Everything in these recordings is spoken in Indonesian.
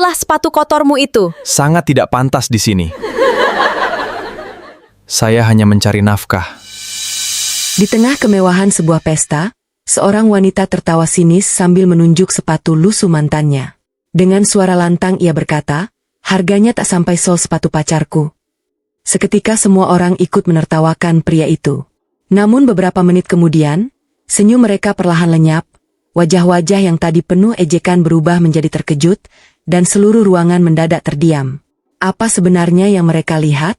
Lihatlah sepatu kotormu itu. Sangat tidak pantas di sini. Saya hanya mencari nafkah. Di tengah kemewahan sebuah pesta, seorang wanita tertawa sinis sambil menunjuk sepatu lusuh mantannya. Dengan suara lantang ia berkata, "Harganya tak sampai sol sepatu pacarku." Seketika semua orang ikut menertawakan pria itu. Namun beberapa menit kemudian, senyum mereka perlahan lenyap, wajah-wajah yang tadi penuh ejekan berubah menjadi terkejut, dan seluruh ruangan mendadak terdiam. Apa sebenarnya yang mereka lihat?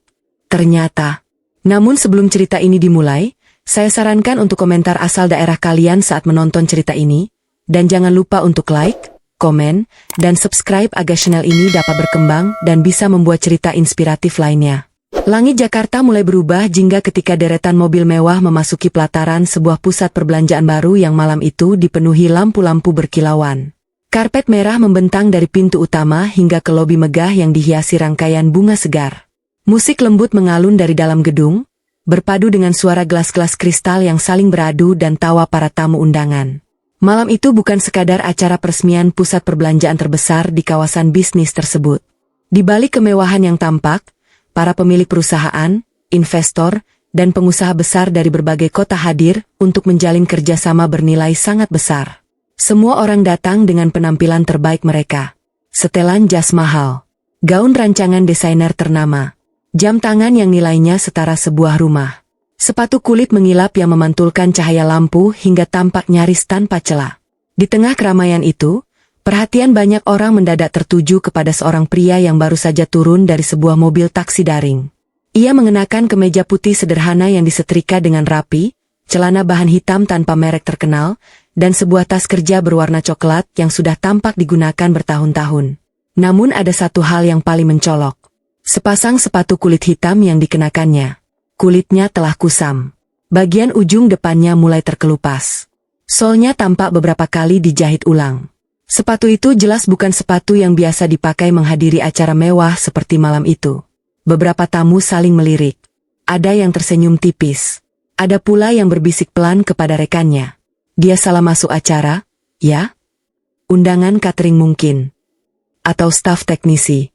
Ternyata. Namun sebelum cerita ini dimulai, saya sarankan untuk komentar asal daerah kalian saat menonton cerita ini, dan jangan lupa untuk like, komen, dan subscribe agar channel ini dapat berkembang dan bisa membuat cerita inspiratif lainnya. Langit Jakarta mulai berubah jingga ketika deretan mobil mewah memasuki pelataran sebuah pusat perbelanjaan baru yang malam itu dipenuhi lampu-lampu berkilauan. Karpet merah membentang dari pintu utama hingga ke lobi megah yang dihiasi rangkaian bunga segar. Musik lembut mengalun dari dalam gedung, berpadu dengan suara gelas-gelas kristal yang saling beradu dan tawa para tamu undangan. Malam itu bukan sekadar acara peresmian pusat perbelanjaan terbesar di kawasan bisnis tersebut. Di balik kemewahan yang tampak, para pemilik perusahaan, investor, dan pengusaha besar dari berbagai kota hadir untuk menjalin kerjasama bernilai sangat besar. Semua orang datang dengan penampilan terbaik mereka. Setelan jas mahal, gaun rancangan desainer ternama, jam tangan yang nilainya setara sebuah rumah. Sepatu kulit mengilap yang memantulkan cahaya lampu hingga tampak nyaris tanpa celah. Di tengah keramaian itu, perhatian banyak orang mendadak tertuju kepada seorang pria yang baru saja turun dari sebuah mobil taksi daring. Ia mengenakan kemeja putih sederhana yang disetrika dengan rapi, celana bahan hitam tanpa merek terkenal, dan sebuah tas kerja berwarna coklat yang sudah tampak digunakan bertahun-tahun. Namun ada satu hal yang paling mencolok. Sepasang sepatu kulit hitam yang dikenakannya. Kulitnya telah kusam. Bagian ujung depannya mulai terkelupas. Solnya tampak beberapa kali dijahit ulang. Sepatu itu jelas bukan sepatu yang biasa dipakai menghadiri acara mewah seperti malam itu. Beberapa tamu saling melirik. Ada yang tersenyum tipis. Ada pula yang berbisik pelan kepada rekannya. Dia salah masuk acara, ya? Undangan catering mungkin. Atau staf teknisi.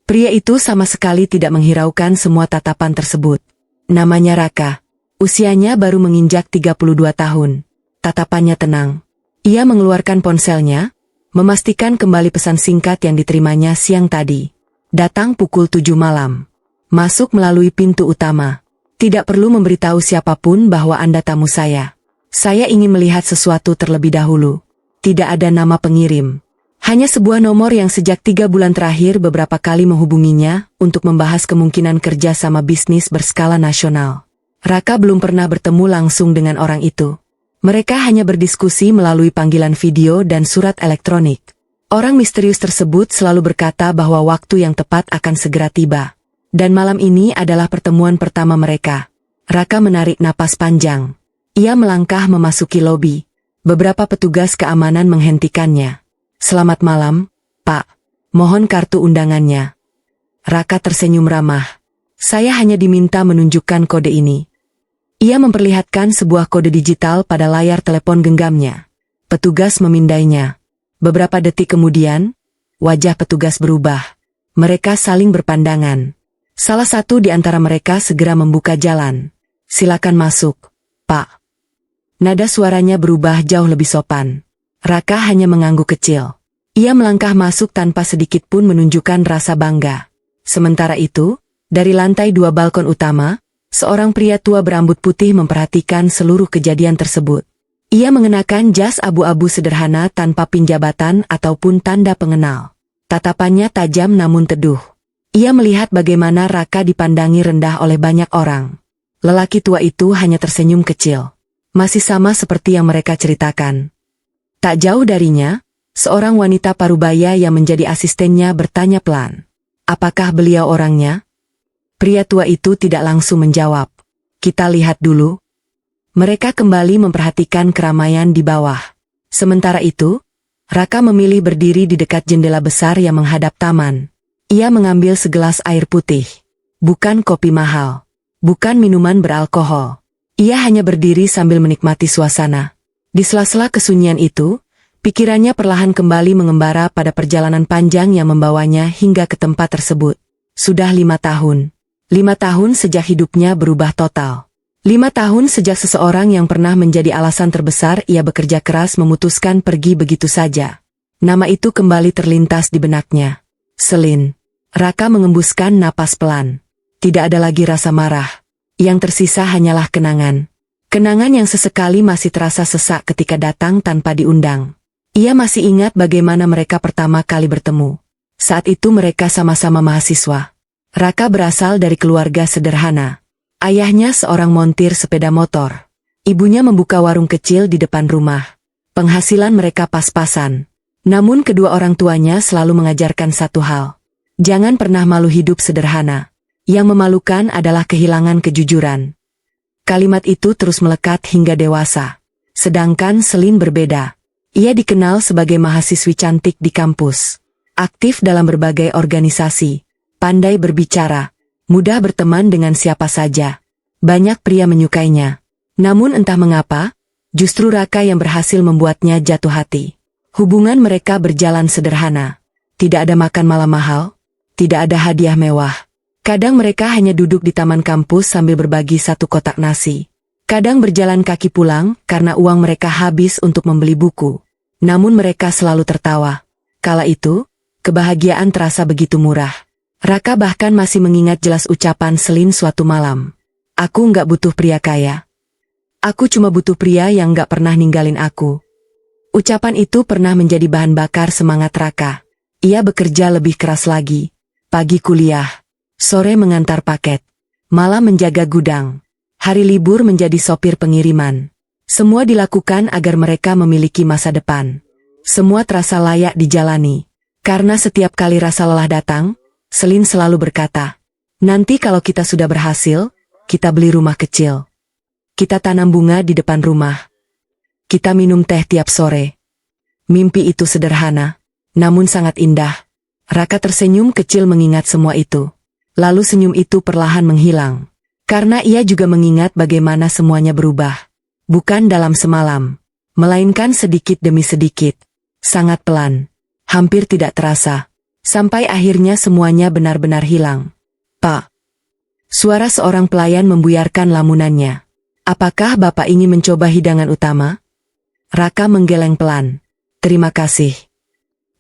Pria itu sama sekali tidak menghiraukan semua tatapan tersebut. Namanya Raka. Usianya baru menginjak 32 tahun. Tatapannya tenang. Ia mengeluarkan ponselnya, memastikan kembali pesan singkat yang diterimanya siang tadi. Datang pukul 7 malam. Masuk melalui pintu utama. Tidak perlu memberitahu siapapun bahwa Anda tamu saya. Saya ingin melihat sesuatu terlebih dahulu. Tidak ada nama pengirim. Hanya sebuah nomor yang sejak 3 bulan terakhir beberapa kali menghubunginya untuk membahas kemungkinan kerja sama bisnis berskala nasional. Raka belum pernah bertemu langsung dengan orang itu. Mereka hanya berdiskusi melalui panggilan video dan surat elektronik. Orang misterius tersebut selalu berkata bahwa waktu yang tepat akan segera tiba. Dan malam ini adalah pertemuan pertama mereka. Raka menarik napas panjang. Ia melangkah memasuki lobi. Beberapa petugas keamanan menghentikannya. "Selamat malam, Pak. Mohon kartu undangannya." Raka tersenyum ramah. "Saya hanya diminta menunjukkan kode ini." Ia memperlihatkan sebuah kode digital pada layar telepon genggamnya. Petugas memindainya. Beberapa detik kemudian, wajah petugas berubah. Mereka saling berpandangan. Salah satu di antara mereka segera membuka jalan. "Silakan masuk, Pak." Nada suaranya berubah jauh lebih sopan. Raka hanya mengangguk kecil. Ia melangkah masuk tanpa sedikit pun menunjukkan rasa bangga. Sementara itu, dari lantai 2 balkon utama, seorang pria tua berambut putih memperhatikan seluruh kejadian tersebut. Ia mengenakan jas abu-abu sederhana tanpa pin jabatan ataupun tanda pengenal. Tatapannya tajam namun teduh. Ia melihat bagaimana Raka dipandangi rendah oleh banyak orang. Lelaki tua itu hanya tersenyum kecil. Masih sama seperti yang mereka ceritakan. Tak jauh darinya, seorang wanita parubaya yang menjadi asistennya bertanya pelan. "Apakah beliau orangnya?" Pria tua itu tidak langsung menjawab. "Kita lihat dulu." Mereka kembali memperhatikan keramaian di bawah. Sementara itu, Raka memilih berdiri di dekat jendela besar yang menghadap taman. Ia mengambil segelas air putih. Bukan kopi mahal. Bukan minuman beralkohol. Ia hanya berdiri sambil menikmati suasana. Di sela-sela kesunyian itu, Pikirannya perlahan kembali mengembara pada perjalanan panjang yang membawanya hingga ke tempat tersebut. Sudah 5 tahun. 5 tahun sejak hidupnya berubah total. 5 tahun sejak seseorang yang pernah menjadi alasan terbesar ia bekerja keras memutuskan pergi begitu saja. Nama itu kembali terlintas di benaknya. Selin. Raka mengembuskan napas pelan. Tidak ada lagi rasa marah. Yang tersisa hanyalah kenangan. Kenangan yang sesekali masih terasa sesak ketika datang tanpa diundang. Ia masih ingat bagaimana mereka pertama kali bertemu. Saat itu mereka sama-sama mahasiswa. Raka berasal dari keluarga sederhana. Ayahnya seorang montir sepeda motor. Ibunya membuka warung kecil di depan rumah. Penghasilan mereka pas-pasan. Namun kedua orang tuanya selalu mengajarkan satu hal. Jangan pernah malu hidup sederhana. Yang memalukan adalah kehilangan kejujuran. Kalimat itu terus melekat hingga dewasa. Sedangkan Selin berbeda. Ia dikenal sebagai mahasiswi cantik di kampus. Aktif dalam berbagai organisasi. Pandai berbicara. Mudah berteman dengan siapa saja. Banyak pria menyukainya. Namun entah mengapa, justru Raka yang berhasil membuatnya jatuh hati. Hubungan mereka berjalan sederhana. Tidak ada makan malam mahal. Tidak ada hadiah mewah. Kadang mereka hanya duduk di taman kampus sambil berbagi satu kotak nasi. Kadang berjalan kaki pulang karena uang mereka habis untuk membeli buku. Namun mereka selalu tertawa. Kala itu, kebahagiaan terasa begitu murah. Raka bahkan masih mengingat jelas ucapan Selin suatu malam. Aku nggak butuh pria kaya. Aku cuma butuh pria yang nggak pernah ninggalin aku. Ucapan itu pernah menjadi bahan bakar semangat Raka. Ia bekerja lebih keras lagi. Pagi kuliah. Sore mengantar paket. Malam menjaga gudang. Hari libur menjadi sopir pengiriman. Semua dilakukan agar mereka memiliki masa depan. Semua terasa layak dijalani. Karena setiap kali rasa lelah datang, Selin selalu berkata, nanti kalau kita sudah berhasil, kita beli rumah kecil. Kita tanam bunga di depan rumah. Kita minum teh tiap sore. Mimpi itu sederhana, namun sangat indah. Raka tersenyum kecil mengingat semua itu. Lalu senyum itu perlahan menghilang. Karena ia juga mengingat bagaimana semuanya berubah. Bukan dalam semalam, melainkan sedikit demi sedikit. Sangat pelan, hampir tidak terasa. Sampai akhirnya semuanya benar-benar hilang. Pak. Suara seorang pelayan membuyarkan lamunannya. Apakah Bapak ingin mencoba hidangan utama? Raka menggeleng pelan. Terima kasih.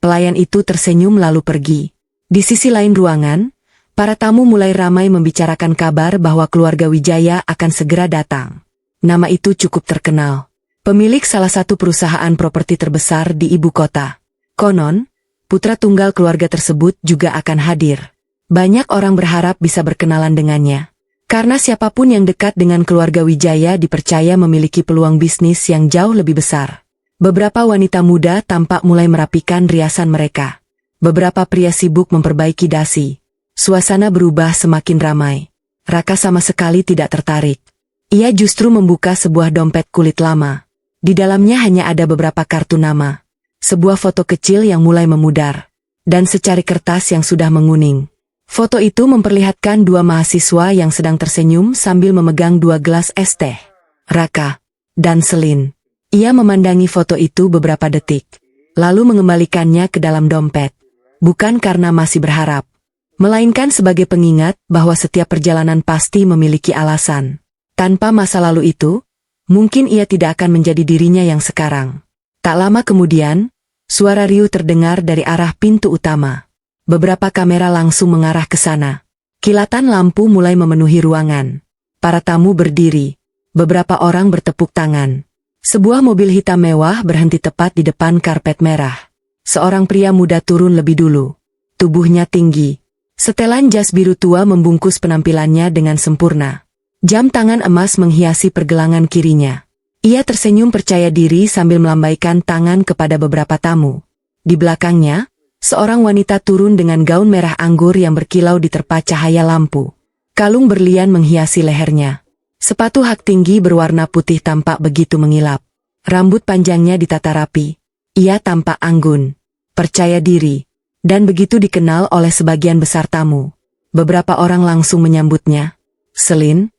Pelayan itu tersenyum lalu pergi. Di sisi lain ruangan, para tamu mulai ramai membicarakan kabar bahwa keluarga Wijaya akan segera datang. Nama itu cukup terkenal. Pemilik salah satu perusahaan properti terbesar di ibu kota. Konon, putra tunggal keluarga tersebut juga akan hadir. Banyak orang berharap bisa berkenalan dengannya. Karena siapapun yang dekat dengan keluarga Wijaya dipercaya memiliki peluang bisnis yang jauh lebih besar. Beberapa wanita muda tampak mulai merapikan riasan mereka. Beberapa pria sibuk memperbaiki dasi. Suasana berubah semakin ramai. Raka sama sekali tidak tertarik. Ia justru membuka sebuah dompet kulit lama. Di dalamnya hanya ada beberapa kartu nama. Sebuah foto kecil yang mulai memudar. Dan secari kertas yang sudah menguning. Foto itu memperlihatkan dua mahasiswa yang sedang tersenyum sambil memegang 2 gelas es teh. Raka dan Selin. Ia memandangi foto itu beberapa detik. Lalu mengembalikannya ke dalam dompet. Bukan karena masih berharap. Melainkan sebagai pengingat bahwa setiap perjalanan pasti memiliki alasan. Tanpa masa lalu itu, mungkin ia tidak akan menjadi dirinya yang sekarang. Tak lama kemudian, suara riuh terdengar dari arah pintu utama. Beberapa kamera langsung mengarah ke sana. Kilatan lampu mulai memenuhi ruangan. Para tamu berdiri. Beberapa orang bertepuk tangan. Sebuah mobil hitam mewah berhenti tepat di depan karpet merah. Seorang pria muda turun lebih dulu. Tubuhnya tinggi. Setelan jas biru tua membungkus penampilannya dengan sempurna. Jam tangan emas menghiasi pergelangan kirinya. Ia tersenyum percaya diri sambil melambaikan tangan kepada beberapa tamu. Di belakangnya, seorang wanita turun dengan gaun merah anggur yang berkilau diterpa cahaya lampu. Kalung berlian menghiasi lehernya. Sepatu hak tinggi berwarna putih tampak begitu mengilap. Rambut panjangnya ditata rapi. Ia tampak anggun, percaya diri, dan begitu dikenal oleh sebagian besar tamu. Beberapa orang langsung menyambutnya. Selin,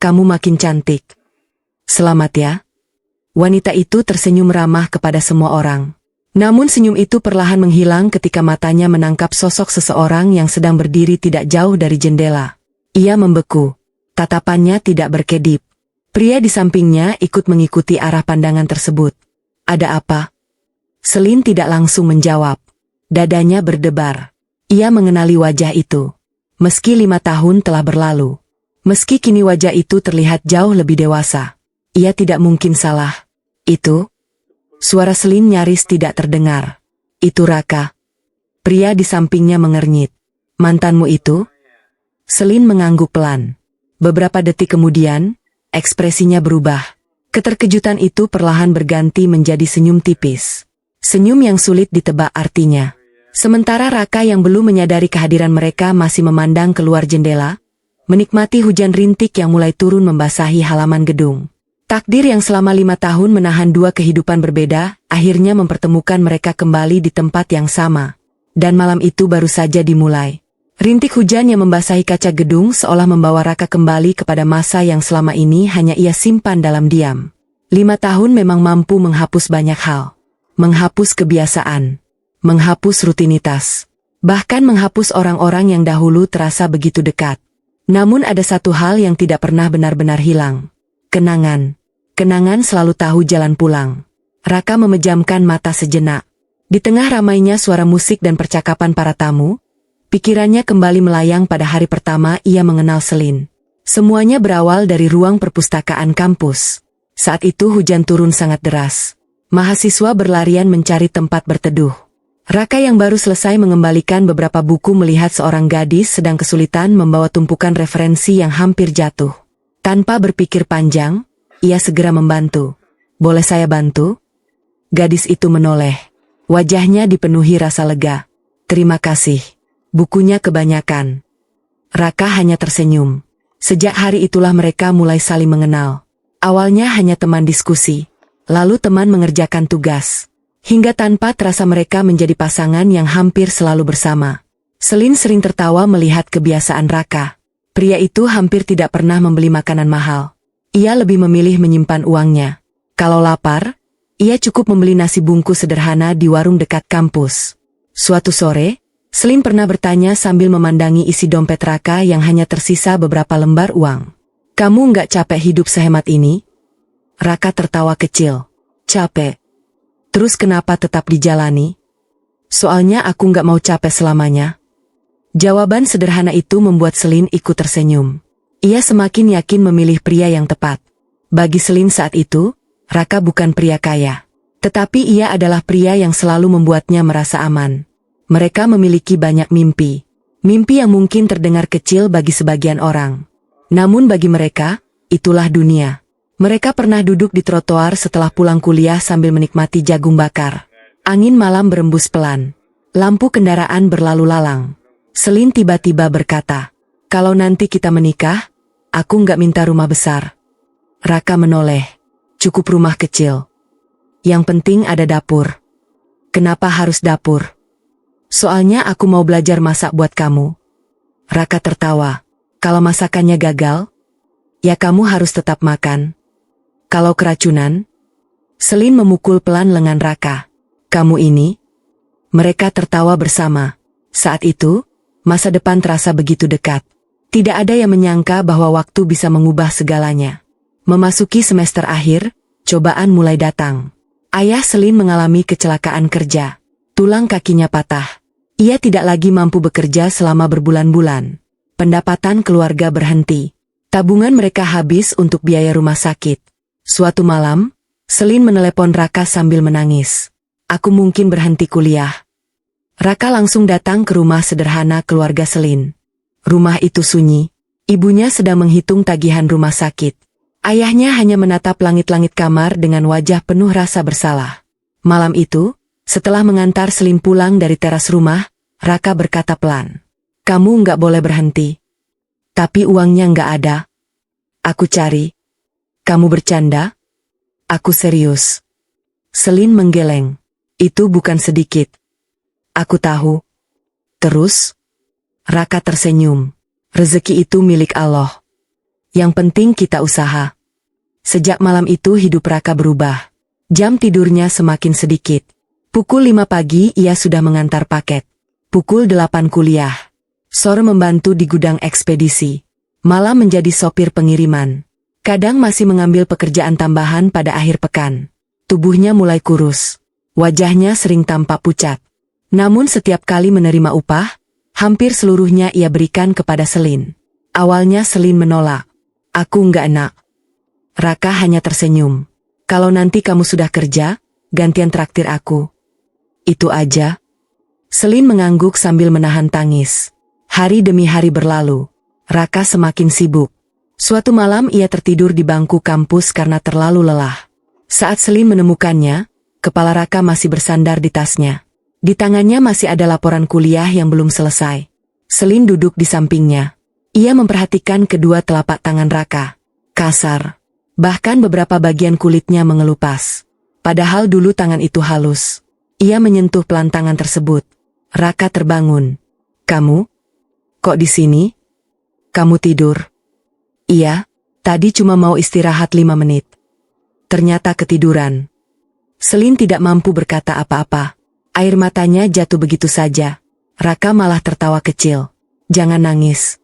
kamu makin cantik. Selamat ya. Wanita itu tersenyum ramah kepada semua orang. Namun senyum itu perlahan menghilang ketika matanya menangkap sosok seseorang yang sedang berdiri tidak jauh dari jendela. Ia membeku. Tatapannya tidak berkedip. Pria di sampingnya ikut mengikuti arah pandangan tersebut. Ada apa? Selin tidak langsung menjawab. Dadanya berdebar. Ia mengenali wajah itu. Meski 5 tahun telah berlalu. Meski kini wajah itu terlihat jauh lebih dewasa. Ia tidak mungkin salah. Itu? Suara Selin nyaris tidak terdengar. Itu Raka. Pria di sampingnya mengernyit. Mantanmu itu? Selin mengangguk pelan. Beberapa detik kemudian, ekspresinya berubah. Keterkejutan itu perlahan berganti menjadi senyum tipis. Senyum yang sulit ditebak artinya. Sementara Raka yang belum menyadari kehadiran mereka masih memandang keluar jendela, menikmati hujan rintik yang mulai turun membasahi halaman gedung. Takdir yang selama 5 tahun menahan 2 kehidupan berbeda, akhirnya mempertemukan mereka kembali di tempat yang sama. Dan malam itu baru saja dimulai. Rintik hujan yang membasahi kaca gedung seolah membawa Raka kembali kepada masa yang selama ini hanya ia simpan dalam diam. 5 tahun memang mampu menghapus banyak hal. Menghapus kebiasaan. Menghapus rutinitas. Bahkan menghapus orang-orang yang dahulu terasa begitu dekat. Namun ada satu hal yang tidak pernah benar-benar hilang. Kenangan. Kenangan selalu tahu jalan pulang. Raka memejamkan mata sejenak. Di tengah ramainya suara musik dan percakapan para tamu, pikirannya kembali melayang pada hari pertama ia mengenal Selin. Semuanya berawal dari ruang perpustakaan kampus. Saat itu hujan turun sangat deras. Mahasiswa berlarian mencari tempat berteduh. Raka yang baru selesai mengembalikan beberapa buku melihat seorang gadis sedang kesulitan membawa tumpukan referensi yang hampir jatuh. Tanpa berpikir panjang, ia segera membantu. Boleh saya bantu? Gadis itu menoleh. Wajahnya dipenuhi rasa lega. Terima kasih. Bukunya kebanyakan. Raka hanya tersenyum. Sejak hari itulah mereka mulai saling mengenal. Awalnya hanya teman diskusi, lalu teman mengerjakan tugas. Hingga tanpa terasa mereka menjadi pasangan yang hampir selalu bersama. Selin sering tertawa melihat kebiasaan Raka. Pria itu hampir tidak pernah membeli makanan mahal. Ia lebih memilih menyimpan uangnya. Kalau lapar, ia cukup membeli nasi bungkus sederhana di warung dekat kampus. Suatu sore, Selin pernah bertanya sambil memandangi isi dompet Raka yang hanya tersisa beberapa lembar uang. Kamu nggak capek hidup sehemat ini? Raka tertawa kecil. Capek. Terus kenapa tetap dijalani? Soalnya aku nggak mau capek selamanya. Jawaban sederhana itu membuat Selin ikut tersenyum. Ia semakin yakin memilih pria yang tepat. Bagi Selin saat itu, Raka bukan pria kaya. Tetapi ia adalah pria yang selalu membuatnya merasa aman. Mereka memiliki banyak mimpi. Mimpi yang mungkin terdengar kecil bagi sebagian orang. Namun bagi mereka, itulah dunia. Mereka pernah duduk di trotoar setelah pulang kuliah sambil menikmati jagung bakar. Angin malam berembus pelan. Lampu kendaraan berlalu lalang. Selin tiba-tiba berkata, kalau nanti kita menikah, aku nggak minta rumah besar. Raka menoleh. Cukup rumah kecil. Yang penting ada dapur. Kenapa harus dapur? Soalnya aku mau belajar masak buat kamu. Raka tertawa. Kalau masakannya gagal, ya kamu harus tetap makan. Kalau keracunan? Selin memukul pelan lengan Raka. Kamu ini? Mereka tertawa bersama. Saat itu, masa depan terasa begitu dekat. Tidak ada yang menyangka bahwa waktu bisa mengubah segalanya. Memasuki semester akhir, cobaan mulai datang. Ayah Selin mengalami kecelakaan kerja. Tulang kakinya patah. Ia tidak lagi mampu bekerja selama berbulan-bulan. Pendapatan keluarga berhenti. Tabungan mereka habis untuk biaya rumah sakit. Suatu malam, Selin menelepon Raka sambil menangis. Aku mungkin berhenti kuliah. Raka langsung datang ke rumah sederhana keluarga Selin. Rumah itu sunyi. Ibunya sedang menghitung tagihan rumah sakit. Ayahnya hanya menatap langit-langit kamar dengan wajah penuh rasa bersalah. Malam itu, setelah mengantar Selin pulang dari teras rumah, Raka berkata pelan. Kamu nggak boleh berhenti. Tapi uangnya nggak ada. Aku cari. Kamu bercanda? Aku serius. Selin menggeleng. Itu bukan sedikit. Aku tahu. Terus? Raka tersenyum. Rezeki itu milik Allah. Yang penting kita usaha. Sejak malam itu hidup Raka berubah. Jam tidurnya semakin sedikit. Pukul 5 pagi ia sudah mengantar paket. Pukul 8 kuliah. Sore membantu di gudang ekspedisi. Malam menjadi sopir pengiriman. Kadang masih mengambil pekerjaan tambahan pada akhir pekan. Tubuhnya mulai kurus. Wajahnya sering tampak pucat. Namun setiap kali menerima upah, hampir seluruhnya ia berikan kepada Selin. Awalnya Selin menolak. Aku nggak enak. Raka hanya tersenyum. Kalau nanti kamu sudah kerja, gantian traktir aku. Itu aja. Selin mengangguk sambil menahan tangis. Hari demi hari berlalu. Raka semakin sibuk. Suatu malam ia tertidur di bangku kampus karena terlalu lelah. Saat Selin menemukannya, kepala Raka masih bersandar di tasnya. Di tangannya masih ada laporan kuliah yang belum selesai. Selin duduk di sampingnya. Ia memperhatikan kedua telapak tangan Raka. Kasar. Bahkan beberapa bagian kulitnya mengelupas. Padahal dulu tangan itu halus. Ia menyentuh pelan tangan tersebut. Raka terbangun. Kamu? Kok di sini? Kamu tidur? Iya, tadi cuma mau istirahat 5 menit. Ternyata ketiduran. Selin tidak mampu berkata apa-apa. Air matanya jatuh begitu saja. Raka malah tertawa kecil. Jangan nangis.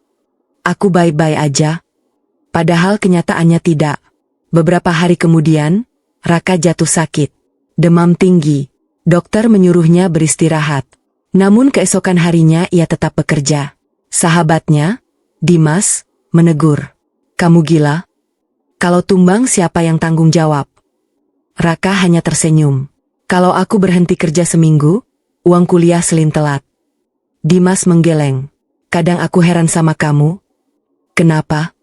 Aku baik-baik aja. Padahal kenyataannya tidak. Beberapa hari kemudian, Raka jatuh sakit. Demam tinggi. Dokter menyuruhnya beristirahat. Namun keesokan harinya ia tetap bekerja. Sahabatnya, Dimas, menegur. Kamu gila? Kalau tumbang siapa yang tanggung jawab? Raka hanya tersenyum. Kalau aku berhenti kerja seminggu, uang kuliah Selin telat. Dimas menggeleng. Kadang aku heran sama kamu. Kenapa?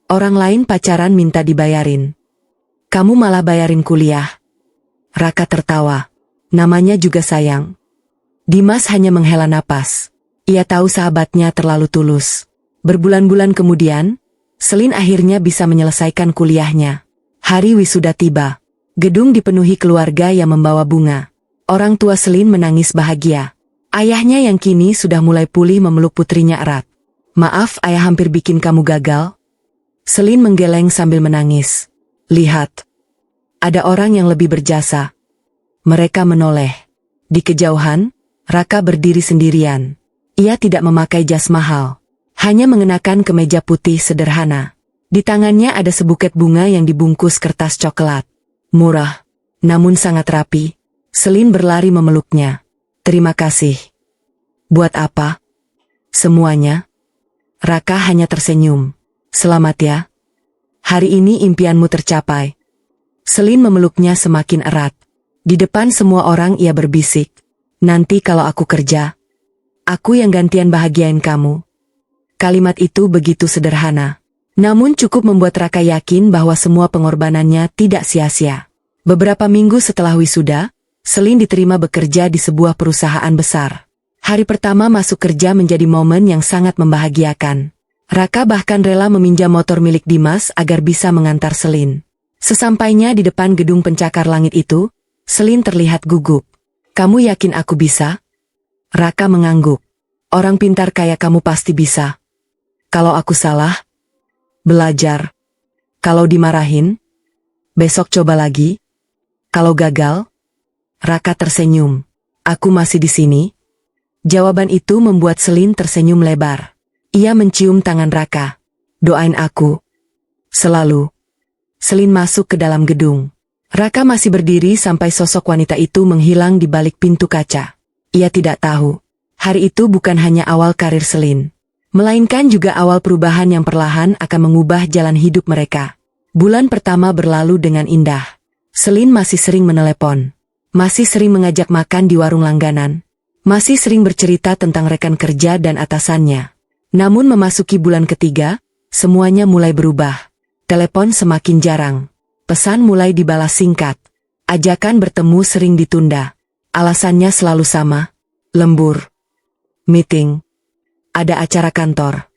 Orang lain pacaran minta dibayarin. Kamu malah bayarin kuliah. Raka tertawa. Namanya juga sayang. Dimas hanya menghela napas. Ia tahu sahabatnya terlalu tulus. Berbulan-bulan kemudian, Selin akhirnya bisa menyelesaikan kuliahnya. Hari wisuda tiba. Gedung dipenuhi keluarga yang membawa bunga. Orang tua Selin menangis bahagia. Ayahnya yang kini sudah mulai pulih memeluk putrinya erat. Maaf, ayah hampir bikin kamu gagal. Selin menggeleng sambil menangis. Lihat. Ada orang yang lebih berjasa. Mereka menoleh. Di kejauhan, Raka berdiri sendirian. Ia tidak memakai jas mahal. Hanya mengenakan kemeja putih sederhana. Di tangannya ada sebuket bunga yang dibungkus kertas coklat. Murah, namun sangat rapi. Selin berlari memeluknya. Terima kasih. Buat apa? Semuanya. Raka hanya tersenyum. Selamat ya. Hari ini impianmu tercapai. Selin memeluknya semakin erat. Di depan semua orang ia berbisik. Nanti kalau aku kerja, aku yang gantian bahagiain kamu. Kalimat itu begitu sederhana. Namun cukup membuat Raka yakin bahwa semua pengorbanannya tidak sia-sia. Beberapa minggu setelah wisuda, Selin diterima bekerja di sebuah perusahaan besar. Hari pertama masuk kerja menjadi momen yang sangat membahagiakan. Raka bahkan rela meminjam motor milik Dimas agar bisa mengantar Selin. Sesampainya di depan gedung pencakar langit itu, Selin terlihat gugup. Kamu yakin aku bisa? Raka mengangguk. Orang pintar kayak kamu pasti bisa. Kalau aku salah, belajar. Kalau dimarahin, besok coba lagi. Kalau gagal, Raka tersenyum. Aku masih di sini. Jawaban itu membuat Selin tersenyum lebar. Ia mencium tangan Raka. Doain aku. Selalu. Selin masuk ke dalam gedung. Raka masih berdiri sampai sosok wanita itu menghilang di balik pintu kaca. Ia tidak tahu. Hari itu bukan hanya awal karir Selin. Melainkan juga awal perubahan yang perlahan akan mengubah jalan hidup mereka. Bulan pertama berlalu dengan indah. Selin masih sering menelepon. Masih sering mengajak makan di warung langganan. Masih sering bercerita tentang rekan kerja dan atasannya. Namun memasuki bulan ketiga, semuanya mulai berubah. Telepon semakin jarang. Pesan mulai dibalas singkat. Ajakan bertemu sering ditunda. Alasannya selalu sama. Lembur. Meeting. Ada acara kantor.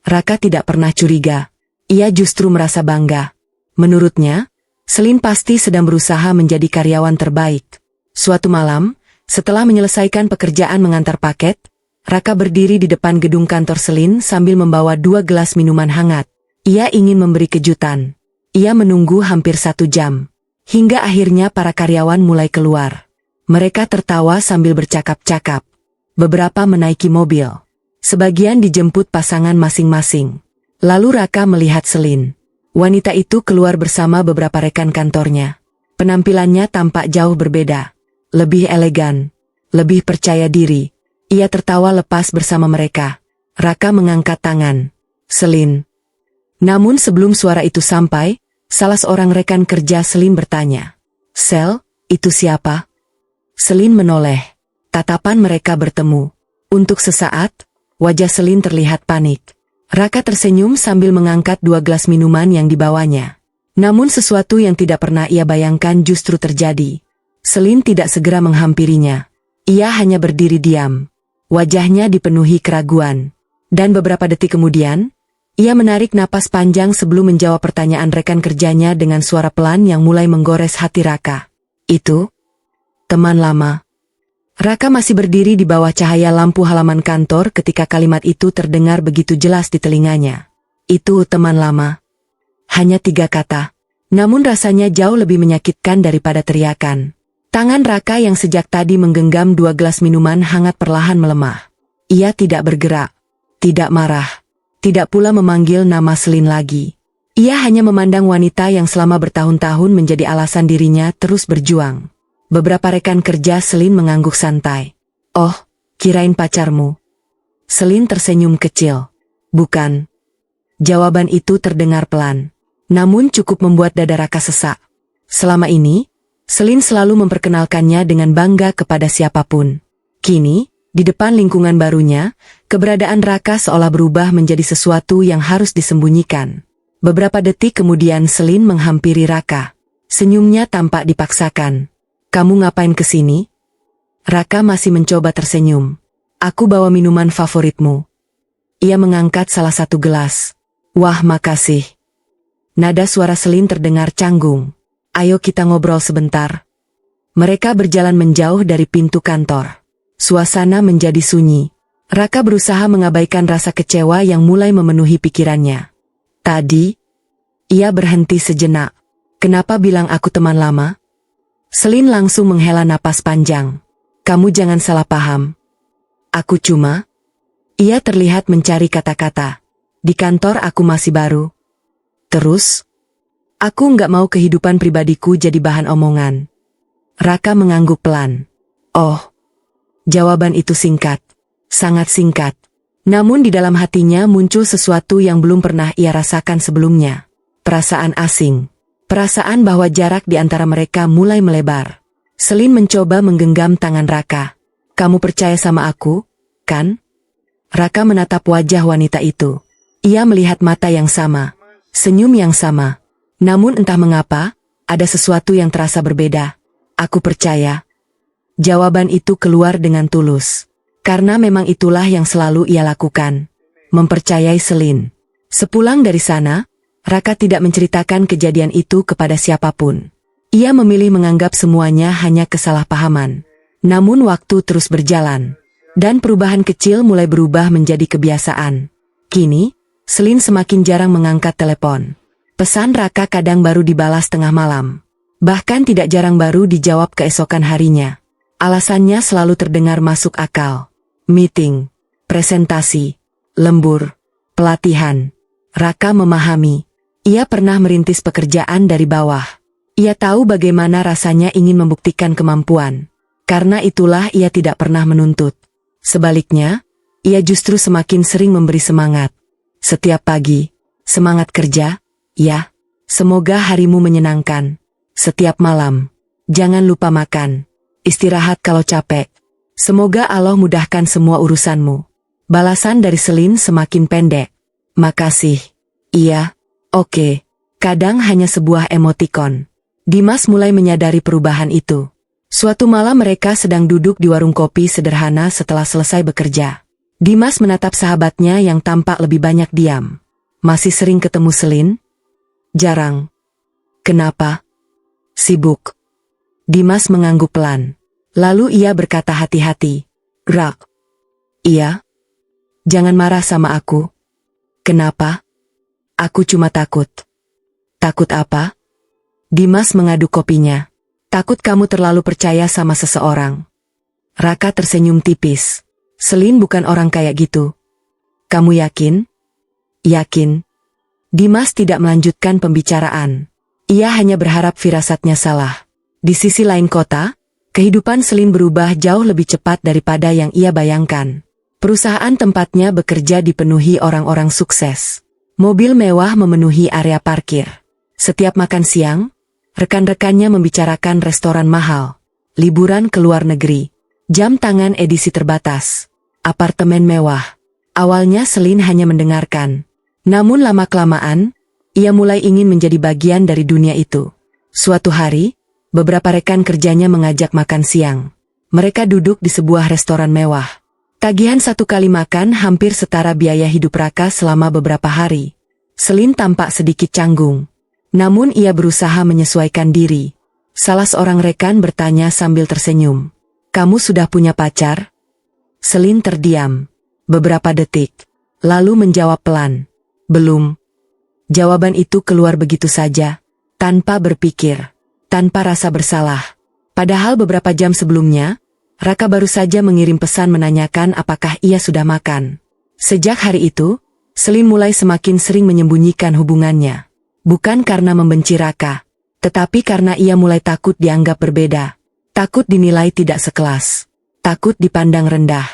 Raka tidak pernah curiga. Ia justru merasa bangga. Menurutnya, Selin pasti sedang berusaha menjadi karyawan terbaik. Suatu malam, setelah menyelesaikan pekerjaan mengantar paket, Raka berdiri di depan gedung kantor Selin sambil membawa 2 gelas minuman hangat. Ia ingin memberi kejutan. Ia menunggu hampir 1 jam. Hingga akhirnya para karyawan mulai keluar. Mereka tertawa sambil bercakap-cakap. Beberapa menaiki mobil. Sebagian dijemput pasangan masing-masing. Lalu Raka melihat Selin. Wanita itu keluar bersama beberapa rekan kantornya. Penampilannya tampak jauh berbeda. Lebih elegan. Lebih percaya diri. Ia tertawa lepas bersama mereka. Raka mengangkat tangan. Selin. Namun sebelum suara itu sampai, salah seorang rekan kerja Selin bertanya. Sel, itu siapa? Selin menoleh. Tatapan mereka bertemu. Untuk sesaat, wajah Selin terlihat panik. Raka tersenyum sambil mengangkat 2 gelas minuman yang dibawanya. Namun sesuatu yang tidak pernah ia bayangkan justru terjadi. Selin tidak segera menghampirinya. Ia hanya berdiri diam. Wajahnya dipenuhi keraguan. Dan beberapa detik kemudian, ia menarik napas panjang sebelum menjawab pertanyaan rekan kerjanya dengan suara pelan yang mulai menggores hati Raka. Itu? Teman lama. Raka masih berdiri di bawah cahaya lampu halaman kantor ketika kalimat itu terdengar begitu jelas di telinganya. Itu teman lama. Hanya 3 kata. Namun rasanya jauh lebih menyakitkan daripada teriakan. Tangan Raka yang sejak tadi menggenggam 2 gelas minuman hangat perlahan melemah. Ia tidak bergerak. Tidak marah. Tidak pula memanggil nama Selin lagi. Ia hanya memandang wanita yang selama bertahun-tahun menjadi alasan dirinya terus berjuang. Beberapa rekan kerja Selin mengangguk santai. Oh, kirain pacarmu. Selin tersenyum kecil. Bukan. Jawaban itu terdengar pelan. Namun cukup membuat dada Raka sesak. Selama ini, Selin selalu memperkenalkannya dengan bangga kepada siapapun. Kini, di depan lingkungan barunya, keberadaan Raka seolah berubah menjadi sesuatu yang harus disembunyikan. Beberapa detik kemudian Selin menghampiri Raka. Senyumnya tampak dipaksakan. Kamu ngapain kesini? Raka masih mencoba tersenyum. Aku bawa minuman favoritmu. Ia mengangkat salah satu gelas. Wah, makasih. Nada suara Selin terdengar canggung. Ayo kita ngobrol sebentar. Mereka berjalan menjauh dari pintu kantor. Suasana menjadi sunyi. Raka berusaha mengabaikan rasa kecewa yang mulai memenuhi pikirannya. Tadi, ia berhenti sejenak. Kenapa bilang aku teman lama? Selin langsung menghela napas panjang. Kamu jangan salah paham. Aku cuma... Ia terlihat mencari kata-kata. Di kantor aku masih baru. Terus? Aku nggak mau kehidupan pribadiku jadi bahan omongan. Raka mengangguk pelan. Oh. Jawaban itu singkat. Sangat singkat. Namun di dalam hatinya muncul sesuatu yang belum pernah ia rasakan sebelumnya. Perasaan asing. Perasaan bahwa jarak di antara mereka mulai melebar. Selin mencoba menggenggam tangan Raka. Kamu percaya sama aku, kan? Raka menatap wajah wanita itu. Ia melihat mata yang sama. Senyum yang sama. Namun entah mengapa, ada sesuatu yang terasa berbeda. Aku percaya. Jawaban itu keluar dengan tulus. Karena memang itulah yang selalu ia lakukan. Mempercayai Selin. Sepulang dari sana, Raka tidak menceritakan kejadian itu kepada siapapun. Ia memilih menganggap semuanya hanya kesalahpahaman. Namun waktu terus berjalan. Dan perubahan kecil mulai berubah menjadi kebiasaan. Kini, Selin semakin jarang mengangkat telepon. Pesan Raka kadang baru dibalas tengah malam. Bahkan tidak jarang baru dijawab keesokan harinya. Alasannya selalu terdengar masuk akal. Meeting, presentasi, lembur, pelatihan. Raka memahami. Ia pernah merintis pekerjaan dari bawah. Ia tahu bagaimana rasanya ingin membuktikan kemampuan. Karena itulah ia tidak pernah menuntut. Sebaliknya, ia justru semakin sering memberi semangat. Setiap pagi, semangat kerja, ya. Semoga harimu menyenangkan. Setiap malam, jangan lupa makan. Istirahat kalau capek. Semoga Allah mudahkan semua urusanmu. Balasan dari Selin semakin pendek. Makasih. Iya, oke. Kadang hanya sebuah emotikon. Dimas mulai menyadari perubahan itu. Suatu malam mereka sedang duduk di warung kopi sederhana setelah selesai bekerja. Dimas menatap sahabatnya yang tampak lebih banyak diam. Masih sering ketemu Selin? Jarang. Kenapa? Sibuk. Dimas mengangguk pelan. Lalu ia berkata hati-hati. Rak. Iya? Jangan marah sama aku. Kenapa? Aku cuma takut. Takut apa? Dimas mengaduk kopinya. Takut kamu terlalu percaya sama seseorang. Raka tersenyum tipis. Selin bukan orang kayak gitu. Kamu yakin? Yakin. Dimas tidak melanjutkan pembicaraan. Ia hanya berharap firasatnya salah. Di sisi lain kota, kehidupan Selin berubah jauh lebih cepat daripada yang ia bayangkan. Perusahaan tempatnya bekerja dipenuhi orang-orang sukses. Mobil mewah memenuhi area parkir. Setiap makan siang, rekan-rekannya membicarakan restoran mahal, liburan ke luar negeri, jam tangan edisi terbatas, apartemen mewah. Awalnya Selin hanya mendengarkan. Namun lama-kelamaan, ia mulai ingin menjadi bagian dari dunia itu. Suatu hari, beberapa rekan kerjanya mengajak makan siang. Mereka duduk di sebuah restoran mewah. Tagihan satu kali makan hampir setara biaya hidup Raka selama beberapa hari. Selin tampak sedikit canggung. Namun ia berusaha menyesuaikan diri. Salah seorang rekan bertanya sambil tersenyum. Kamu sudah punya pacar? Selin terdiam beberapa detik, lalu menjawab pelan. Belum. Jawaban itu keluar begitu saja, tanpa berpikir, tanpa rasa bersalah. Padahal beberapa jam sebelumnya, Raka baru saja mengirim pesan menanyakan apakah ia sudah makan. Sejak hari itu, Selin mulai semakin sering menyembunyikan hubungannya. Bukan karena membenci Raka, tetapi karena ia mulai takut dianggap berbeda. Takut dinilai tidak sekelas. Takut dipandang rendah.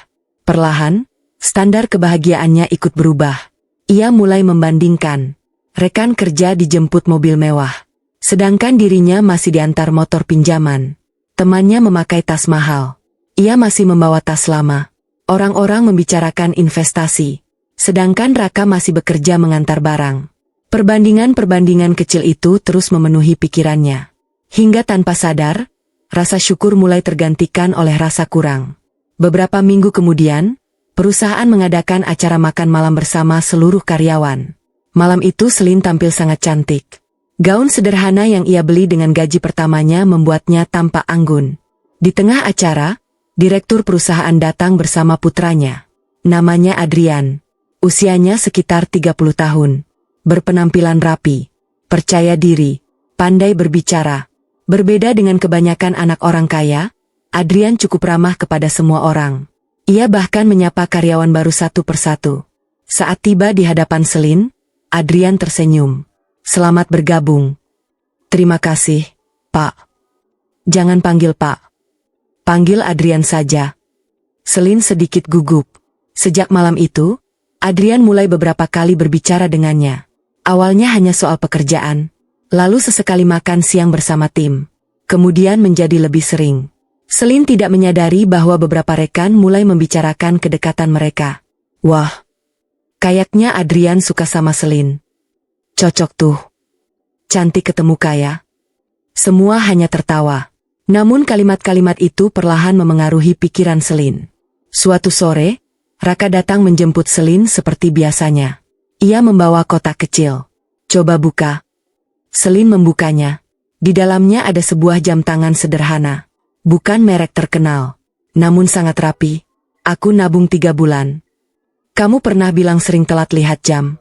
Perlahan, standar kebahagiaannya ikut berubah. Ia mulai membandingkan. Rekan kerja dijemput mobil mewah, sedangkan dirinya masih diantar motor pinjaman. Temannya memakai tas mahal. Ia masih membawa tas lama. Orang-orang membicarakan investasi, sedangkan Raka masih bekerja mengantar barang. Perbandingan-perbandingan kecil itu terus memenuhi pikirannya. Hingga tanpa sadar, rasa syukur mulai tergantikan oleh rasa kurang. Beberapa minggu kemudian, perusahaan mengadakan acara makan malam bersama seluruh karyawan. Malam itu Selin tampil sangat cantik. Gaun sederhana yang ia beli dengan gaji pertamanya membuatnya tampak anggun. Di tengah acara, direktur perusahaan datang bersama putranya. Namanya Adrian. Usianya sekitar 30 tahun. Berpenampilan rapi, percaya diri, pandai berbicara. Berbeda dengan kebanyakan anak orang kaya, Adrian cukup ramah kepada semua orang. Ia bahkan menyapa karyawan baru satu persatu. Saat tiba di hadapan Selin, Adrian tersenyum. Selamat bergabung. Terima kasih, Pak. Jangan panggil Pak. Panggil Adrian saja. Selin sedikit gugup. Sejak malam itu, Adrian mulai beberapa kali berbicara dengannya. Awalnya hanya soal pekerjaan, lalu sesekali makan siang bersama tim. Kemudian menjadi lebih sering. Selin tidak menyadari bahwa beberapa rekan mulai membicarakan kedekatan mereka. Wah, kayaknya Adrian suka sama Selin. Cocok tuh. Cantik ketemu kaya. Semua hanya tertawa. Namun kalimat-kalimat itu perlahan memengaruhi pikiran Selin. Suatu sore, Raka datang menjemput Selin seperti biasanya. Ia membawa kotak kecil. Coba buka. Selin membukanya. Di dalamnya ada sebuah jam tangan sederhana. Bukan merek terkenal, namun sangat rapi. Aku nabung 3 bulan. Kamu pernah bilang sering telat lihat jam.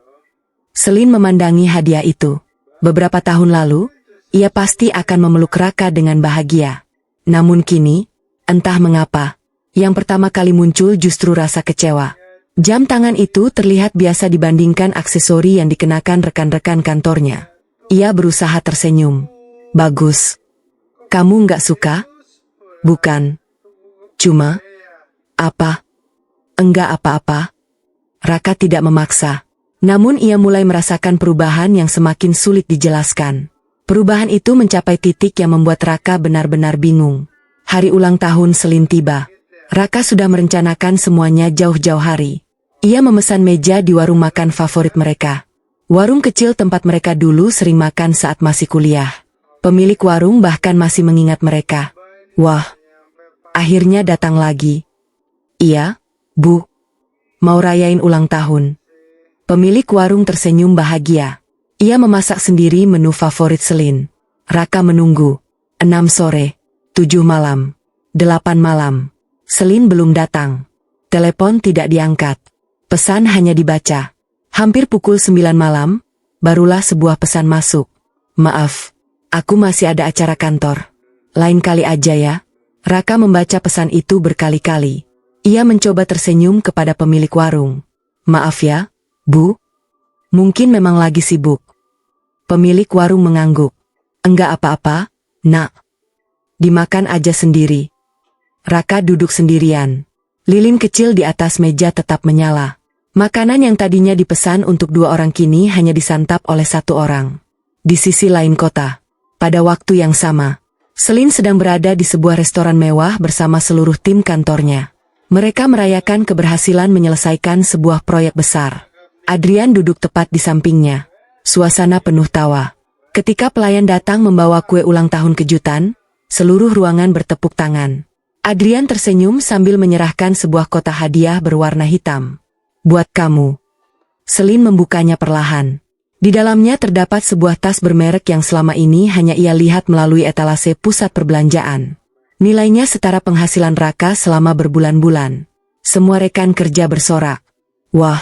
Selin memandangi hadiah itu. Beberapa tahun lalu, ia pasti akan memeluk Raka dengan bahagia. Namun kini, entah mengapa, yang pertama kali muncul justru rasa kecewa. Jam tangan itu terlihat biasa dibandingkan aksesori yang dikenakan rekan-rekan kantornya. Ia berusaha tersenyum. Bagus. Kamu nggak suka? Bukan. Cuma. Apa? Enggak apa-apa. Raka tidak memaksa. Namun ia mulai merasakan perubahan yang semakin sulit dijelaskan. Perubahan itu mencapai titik yang membuat Raka benar-benar bingung. Hari ulang tahun Selin tiba. Raka sudah merencanakan semuanya jauh-jauh hari. Ia memesan meja di warung makan favorit mereka. Warung kecil tempat mereka dulu sering makan saat masih kuliah. Pemilik warung bahkan masih mengingat mereka. Wah, akhirnya datang lagi. Iya, Bu. Mau rayain ulang tahun. Pemilik warung tersenyum bahagia. Ia memasak sendiri menu favorit Selin. Raka menunggu. 6 sore, 7 malam, 8 malam. Selin belum datang. Telepon tidak diangkat. Pesan hanya dibaca. Hampir pukul 9 malam, barulah sebuah pesan masuk. Maaf, aku masih ada acara kantor. Lain kali aja ya. Raka membaca pesan itu berkali-kali. Ia mencoba tersenyum kepada pemilik warung. Maaf ya, Bu. Mungkin memang lagi sibuk. Pemilik warung mengangguk. Enggak apa-apa, Nak. Dimakan aja sendiri. Raka duduk sendirian. Lilin kecil di atas meja tetap menyala. Makanan yang tadinya dipesan untuk 2 orang kini hanya disantap oleh 1 orang. Di sisi lain kota, pada waktu yang sama, Selin sedang berada di sebuah restoran mewah bersama seluruh tim kantornya. Mereka merayakan keberhasilan menyelesaikan sebuah proyek besar. Adrian duduk tepat di sampingnya. Suasana penuh tawa. Ketika pelayan datang membawa kue ulang tahun kejutan, seluruh ruangan bertepuk tangan. Adrian tersenyum sambil menyerahkan sebuah kotak hadiah berwarna hitam. Buat kamu. Selin membukanya perlahan. Di dalamnya terdapat sebuah tas bermerek yang selama ini hanya ia lihat melalui etalase pusat perbelanjaan. Nilainya setara penghasilan Raka selama berbulan-bulan. Semua rekan kerja bersorak. Wah,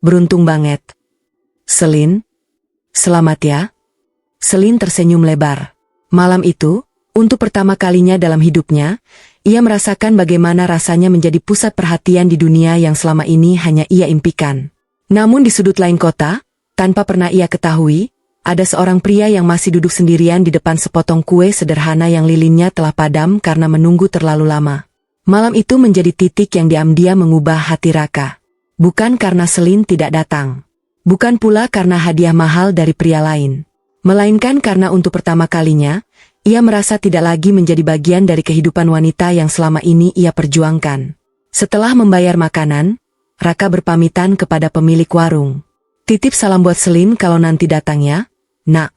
beruntung banget. Selin, selamat ya. Selin tersenyum lebar. Malam itu, untuk pertama kalinya dalam hidupnya, ia merasakan bagaimana rasanya menjadi pusat perhatian di dunia yang selama ini hanya ia impikan. Namun di sudut lain kota, tanpa pernah ia ketahui, ada seorang pria yang masih duduk sendirian di depan sepotong kue sederhana yang lilinnya telah padam karena menunggu terlalu lama. Malam itu menjadi titik yang diam-diam mengubah hati Raka. Bukan karena Selin tidak datang. Bukan pula karena hadiah mahal dari pria lain. Melainkan karena untuk pertama kalinya, ia merasa tidak lagi menjadi bagian dari kehidupan wanita yang selama ini ia perjuangkan. Setelah membayar makanan, Raka berpamitan kepada pemilik warung. Titip salam buat Selin kalau nanti datang ya, Nak.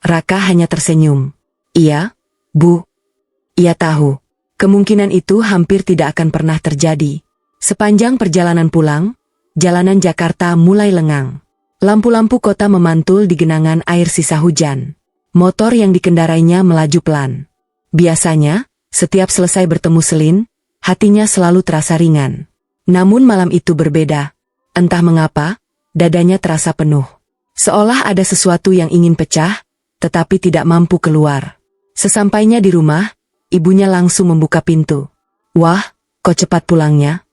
Raka hanya tersenyum. Iya, Bu. Ia tahu. Kemungkinan itu hampir tidak akan pernah terjadi. Sepanjang perjalanan pulang, jalanan Jakarta mulai lengang. Lampu-lampu kota memantul di genangan air sisa hujan. Motor yang dikendarainya melaju pelan. Biasanya, setiap selesai bertemu Selin, hatinya selalu terasa ringan. Namun malam itu berbeda. Entah mengapa, dadanya terasa penuh. Seolah ada sesuatu yang ingin pecah, tetapi tidak mampu keluar. Sesampainya di rumah, ibunya langsung membuka pintu. Wah, kok cepat pulangnya?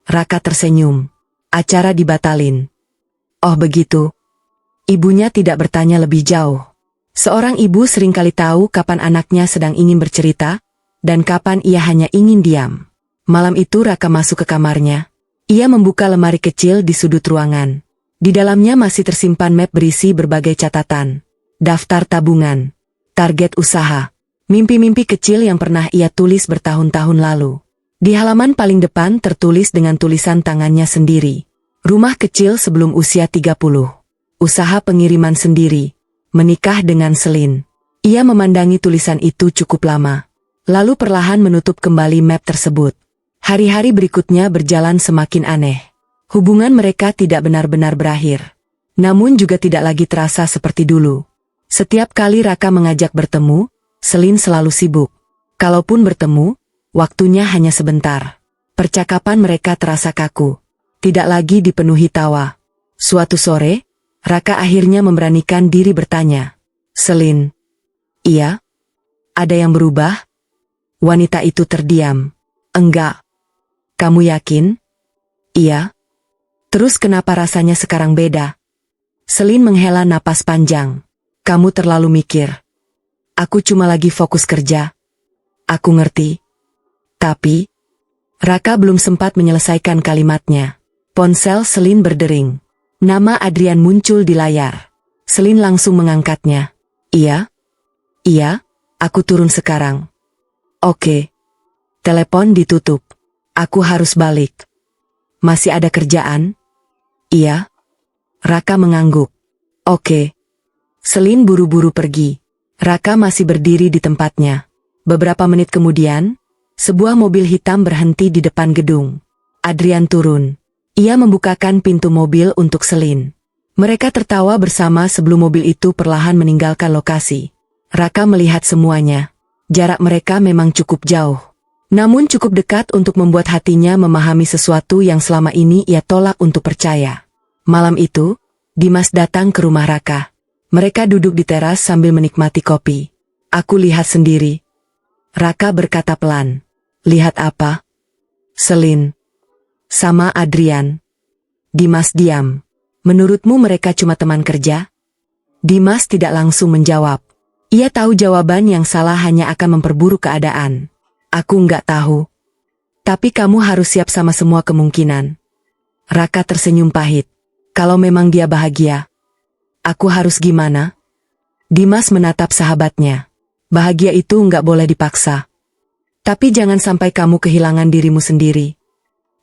Raka tersenyum. Acara dibatalin. Oh begitu. Ibunya tidak bertanya lebih jauh. Seorang ibu seringkali tahu kapan anaknya sedang ingin bercerita, dan kapan ia hanya ingin diam. Malam itu Raka masuk ke kamarnya. Ia membuka lemari kecil di sudut ruangan. Di dalamnya masih tersimpan map berisi berbagai catatan, daftar tabungan, target usaha, mimpi-mimpi kecil yang pernah ia tulis bertahun-tahun lalu. Di halaman paling depan tertulis dengan tulisan tangannya sendiri. Rumah kecil sebelum usia 30. Usaha pengiriman sendiri. Menikah dengan Selin. Ia memandangi tulisan itu cukup lama. Lalu perlahan menutup kembali map tersebut. Hari-hari berikutnya berjalan semakin aneh. Hubungan mereka tidak benar-benar berakhir. Namun juga tidak lagi terasa seperti dulu. Setiap kali Raka mengajak bertemu, Selin selalu sibuk. Kalaupun bertemu, waktunya hanya sebentar. Percakapan mereka terasa kaku. Tidak lagi dipenuhi tawa. Suatu sore, Raka akhirnya memberanikan diri bertanya. Selin. Iya? Ada yang berubah? Wanita itu terdiam. Enggak. Kamu yakin? Iya. Terus kenapa rasanya sekarang beda? Selin menghela napas panjang. Kamu terlalu mikir. Aku cuma lagi fokus kerja. Aku ngerti. Tapi, Raka belum sempat menyelesaikan kalimatnya. Ponsel Selin berdering. Nama Adrian muncul di layar. Selin langsung mengangkatnya. Iya? Iya, aku turun sekarang. Oke. Telepon ditutup. Aku harus balik. Masih ada kerjaan? Iya. Raka mengangguk. Oke. Selin buru-buru pergi. Raka masih berdiri di tempatnya. Beberapa menit kemudian, sebuah mobil hitam berhenti di depan gedung. Adrian turun. Ia membukakan pintu mobil untuk Selin. Mereka tertawa bersama sebelum mobil itu perlahan meninggalkan lokasi. Raka melihat semuanya. Jarak mereka memang cukup jauh. Namun cukup dekat untuk membuat hatinya memahami sesuatu yang selama ini ia tolak untuk percaya. Malam itu, Dimas datang ke rumah Raka. Mereka duduk di teras sambil menikmati kopi. Aku lihat sendiri. Raka berkata pelan. Lihat apa? Selin. Sama Adrian. Dimas diam. Menurutmu mereka cuma teman kerja? Dimas tidak langsung menjawab. Ia tahu jawaban yang salah hanya akan memperburuk keadaan. Aku nggak tahu. Tapi kamu harus siap sama semua kemungkinan. Raka tersenyum pahit. Kalau memang dia bahagia, aku harus gimana? Dimas menatap sahabatnya. Bahagia itu nggak boleh dipaksa. Tapi jangan sampai kamu kehilangan dirimu sendiri.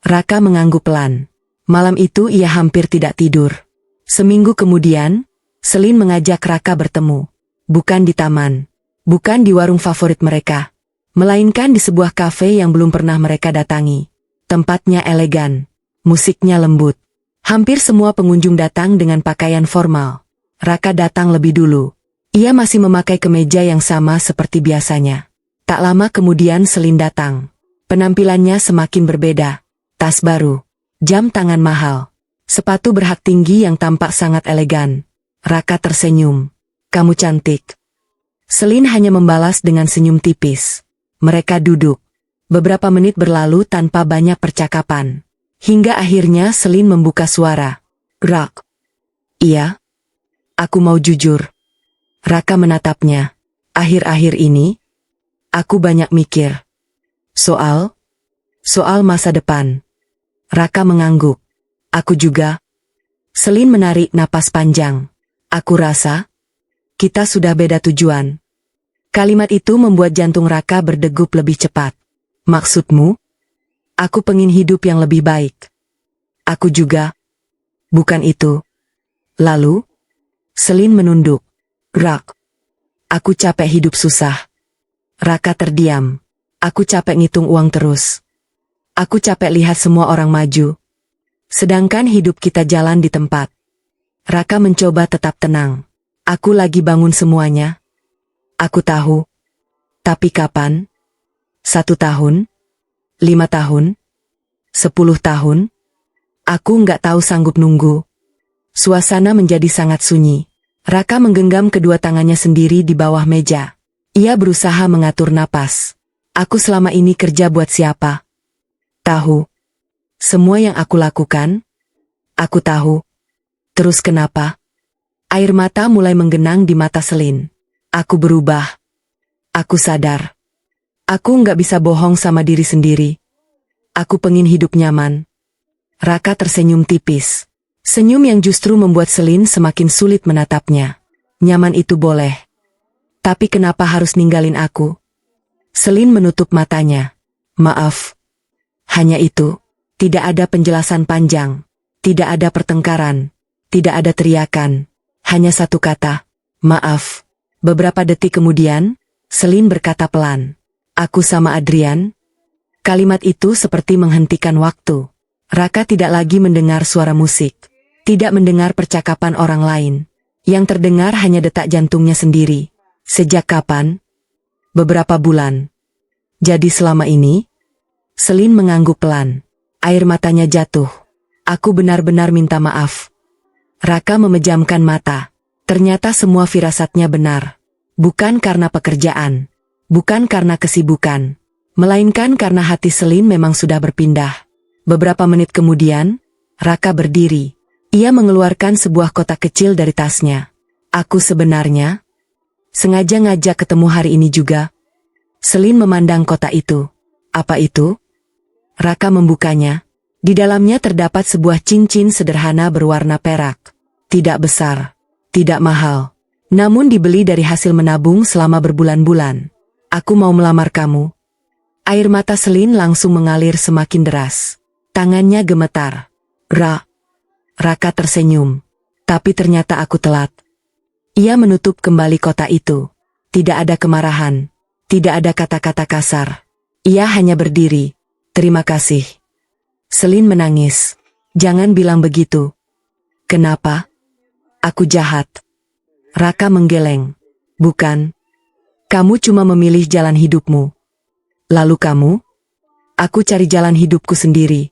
Raka mengangguk pelan. Malam itu ia hampir tidak tidur. Seminggu kemudian, Selin mengajak Raka bertemu. Bukan di taman. Bukan di warung favorit mereka. Melainkan di sebuah kafe yang belum pernah mereka datangi. Tempatnya elegan. Musiknya lembut. Hampir semua pengunjung datang dengan pakaian formal. Raka datang lebih dulu. Ia masih memakai kemeja yang sama seperti biasanya. Tak lama kemudian Selin datang. Penampilannya semakin berbeda. Tas baru. Jam tangan mahal. Sepatu berhak tinggi yang tampak sangat elegan. Raka tersenyum. Kamu cantik. Selin hanya membalas dengan senyum tipis. Mereka duduk. Beberapa menit berlalu tanpa banyak percakapan. Hingga akhirnya Selin membuka suara. Rak. Iya. Aku mau jujur. Raka menatapnya. Akhir-akhir ini, aku banyak mikir. Soal masa depan. Raka mengangguk. Aku juga. Selin menarik napas panjang. Aku rasa, kita sudah beda tujuan. Kalimat itu membuat jantung Raka berdegup lebih cepat. Maksudmu? Aku pengen hidup yang lebih baik. Aku juga. Bukan itu. Lalu? Selin menunduk. Rak. Aku capek hidup susah. Raka terdiam. Aku capek ngitung uang terus. Aku capek lihat semua orang maju. Sedangkan hidup kita jalan di tempat. Raka mencoba tetap tenang. Aku lagi bangun semuanya. Aku tahu. Tapi kapan? 1 tahun? 5 tahun? 10 tahun? Aku nggak tahu sanggup nunggu. Suasana menjadi sangat sunyi. Raka menggenggam kedua tangannya sendiri di bawah meja. Ia berusaha mengatur napas. Aku selama ini kerja buat siapa? Tahu. Semua yang aku lakukan? Aku tahu. Terus kenapa? Air mata mulai menggenang di mata Selin. Aku berubah. Aku sadar. Aku nggak bisa bohong sama diri sendiri. Aku pengen hidup nyaman. Raka tersenyum tipis. Senyum yang justru membuat Selin semakin sulit menatapnya. Nyaman itu boleh. Tapi kenapa harus ninggalin aku? Selin menutup matanya. Maaf. Hanya itu. Tidak ada penjelasan panjang. Tidak ada pertengkaran. Tidak ada teriakan. Hanya satu kata. Maaf. Beberapa detik kemudian, Selin berkata pelan. Aku sama Adrian. Kalimat itu seperti menghentikan waktu. Raka tidak lagi mendengar suara musik. Tidak mendengar percakapan orang lain. Yang terdengar hanya detak jantungnya sendiri. Sejak kapan? Beberapa bulan. Jadi selama ini? Selin mengangguk pelan. Air matanya jatuh. Aku benar-benar minta maaf. Raka memejamkan mata. Ternyata semua firasatnya benar. Bukan karena pekerjaan. Bukan karena kesibukan. Melainkan karena hati Selin memang sudah berpindah. Beberapa menit kemudian, Raka berdiri. Ia mengeluarkan sebuah kotak kecil dari tasnya. Aku sebenarnya sengaja ngajak ketemu hari ini juga. Selin memandang kotak itu. Apa itu? Raka membukanya. Di dalamnya terdapat sebuah cincin sederhana berwarna perak. Tidak besar, tidak mahal. Namun dibeli dari hasil menabung selama berbulan-bulan. Aku mau melamar kamu. Air mata Selin langsung mengalir semakin deras. Tangannya gemetar. Raka tersenyum. Tapi ternyata aku telat. Ia menutup kembali kotak itu. Tidak ada kemarahan. Tidak ada kata-kata kasar. Ia hanya berdiri. Terima kasih. Selin menangis. Jangan bilang begitu. Kenapa? Aku jahat. Raka menggeleng. Bukan. Kamu cuma memilih jalan hidupmu. Lalu kamu? Aku cari jalan hidupku sendiri.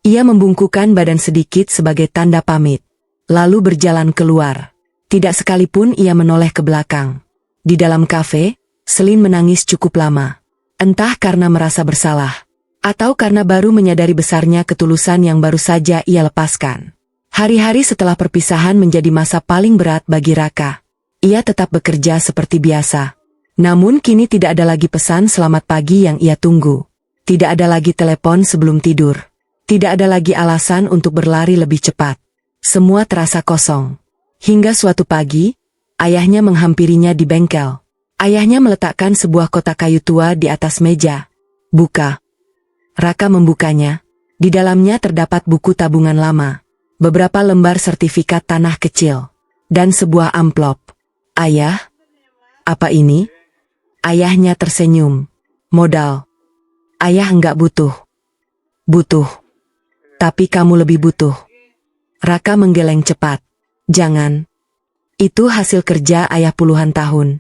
Ia membungkukkan badan sedikit sebagai tanda pamit. Lalu berjalan keluar. Tidak sekalipun ia menoleh ke belakang. Di dalam kafe, Selin menangis cukup lama. Entah karena merasa bersalah, atau karena baru menyadari besarnya ketulusan yang baru saja ia lepaskan. Hari-hari setelah perpisahan menjadi masa paling berat bagi Raka. Ia tetap bekerja seperti biasa. Namun kini tidak ada lagi pesan selamat pagi yang ia tunggu. Tidak ada lagi telepon sebelum tidur. Tidak ada lagi alasan untuk berlari lebih cepat. Semua terasa kosong. Hingga suatu pagi, ayahnya menghampirinya di bengkel. Ayahnya meletakkan sebuah kotak kayu tua di atas meja. Buka. Raka membukanya. Di dalamnya terdapat buku tabungan lama, beberapa lembar sertifikat tanah kecil, dan sebuah amplop. Ayah? Apa ini? Ayahnya tersenyum. Modal. Ayah enggak butuh. Butuh. Tapi kamu lebih butuh. Raka menggeleng cepat. Jangan. Itu hasil kerja ayah puluhan tahun.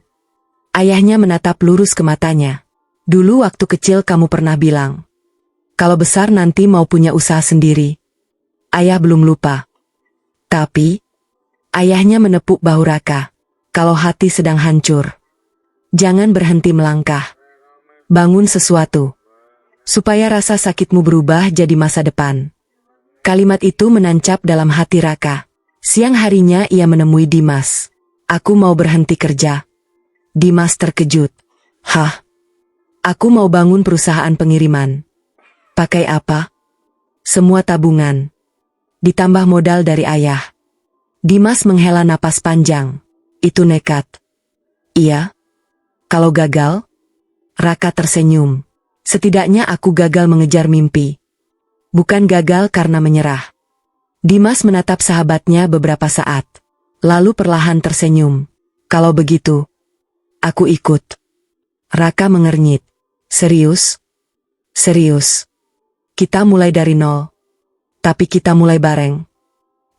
Ayahnya menatap lurus ke matanya. Dulu waktu kecil kamu pernah bilang, kalau besar nanti mau punya usaha sendiri. Ayah belum lupa. Tapi, ayahnya menepuk bahu Raka. Kalau hati sedang hancur, jangan berhenti melangkah. Bangun sesuatu, supaya rasa sakitmu berubah jadi masa depan. Kalimat itu menancap dalam hati Raka. Siang harinya ia menemui Dimas. Aku mau berhenti kerja. Dimas terkejut. Hah? Aku mau bangun perusahaan pengiriman. Pakai apa? Semua tabungan. Ditambah modal dari ayah. Dimas menghela napas panjang. Itu nekat. Iya. Kalau gagal? Raka tersenyum. Setidaknya aku gagal mengejar mimpi. Bukan gagal karena menyerah. Dimas menatap sahabatnya beberapa saat. Lalu perlahan tersenyum. Kalau begitu, aku ikut. Raka mengernyit. Serius? Serius. Kita mulai dari nol. Tapi kita mulai bareng.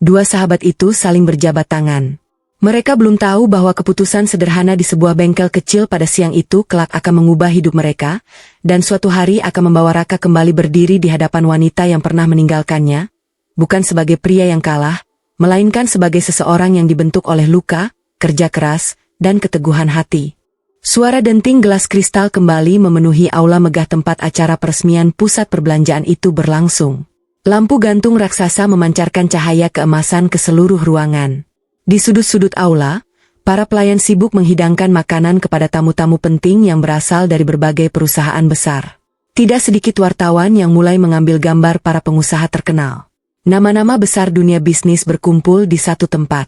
Dua sahabat itu saling berjabat tangan. Mereka belum tahu bahwa keputusan sederhana di sebuah bengkel kecil pada siang itu kelak akan mengubah hidup mereka, dan suatu hari akan membawa Raka kembali berdiri di hadapan wanita yang pernah meninggalkannya, bukan sebagai pria yang kalah, melainkan sebagai seseorang yang dibentuk oleh luka, kerja keras, dan keteguhan hati. Suara denting gelas kristal kembali memenuhi aula megah tempat acara peresmian pusat perbelanjaan itu berlangsung. Lampu gantung raksasa memancarkan cahaya keemasan ke seluruh ruangan. Di sudut-sudut aula, para pelayan sibuk menghidangkan makanan kepada tamu-tamu penting yang berasal dari berbagai perusahaan besar. Tidak sedikit wartawan yang mulai mengambil gambar para pengusaha terkenal. Nama-nama besar dunia bisnis berkumpul di satu tempat.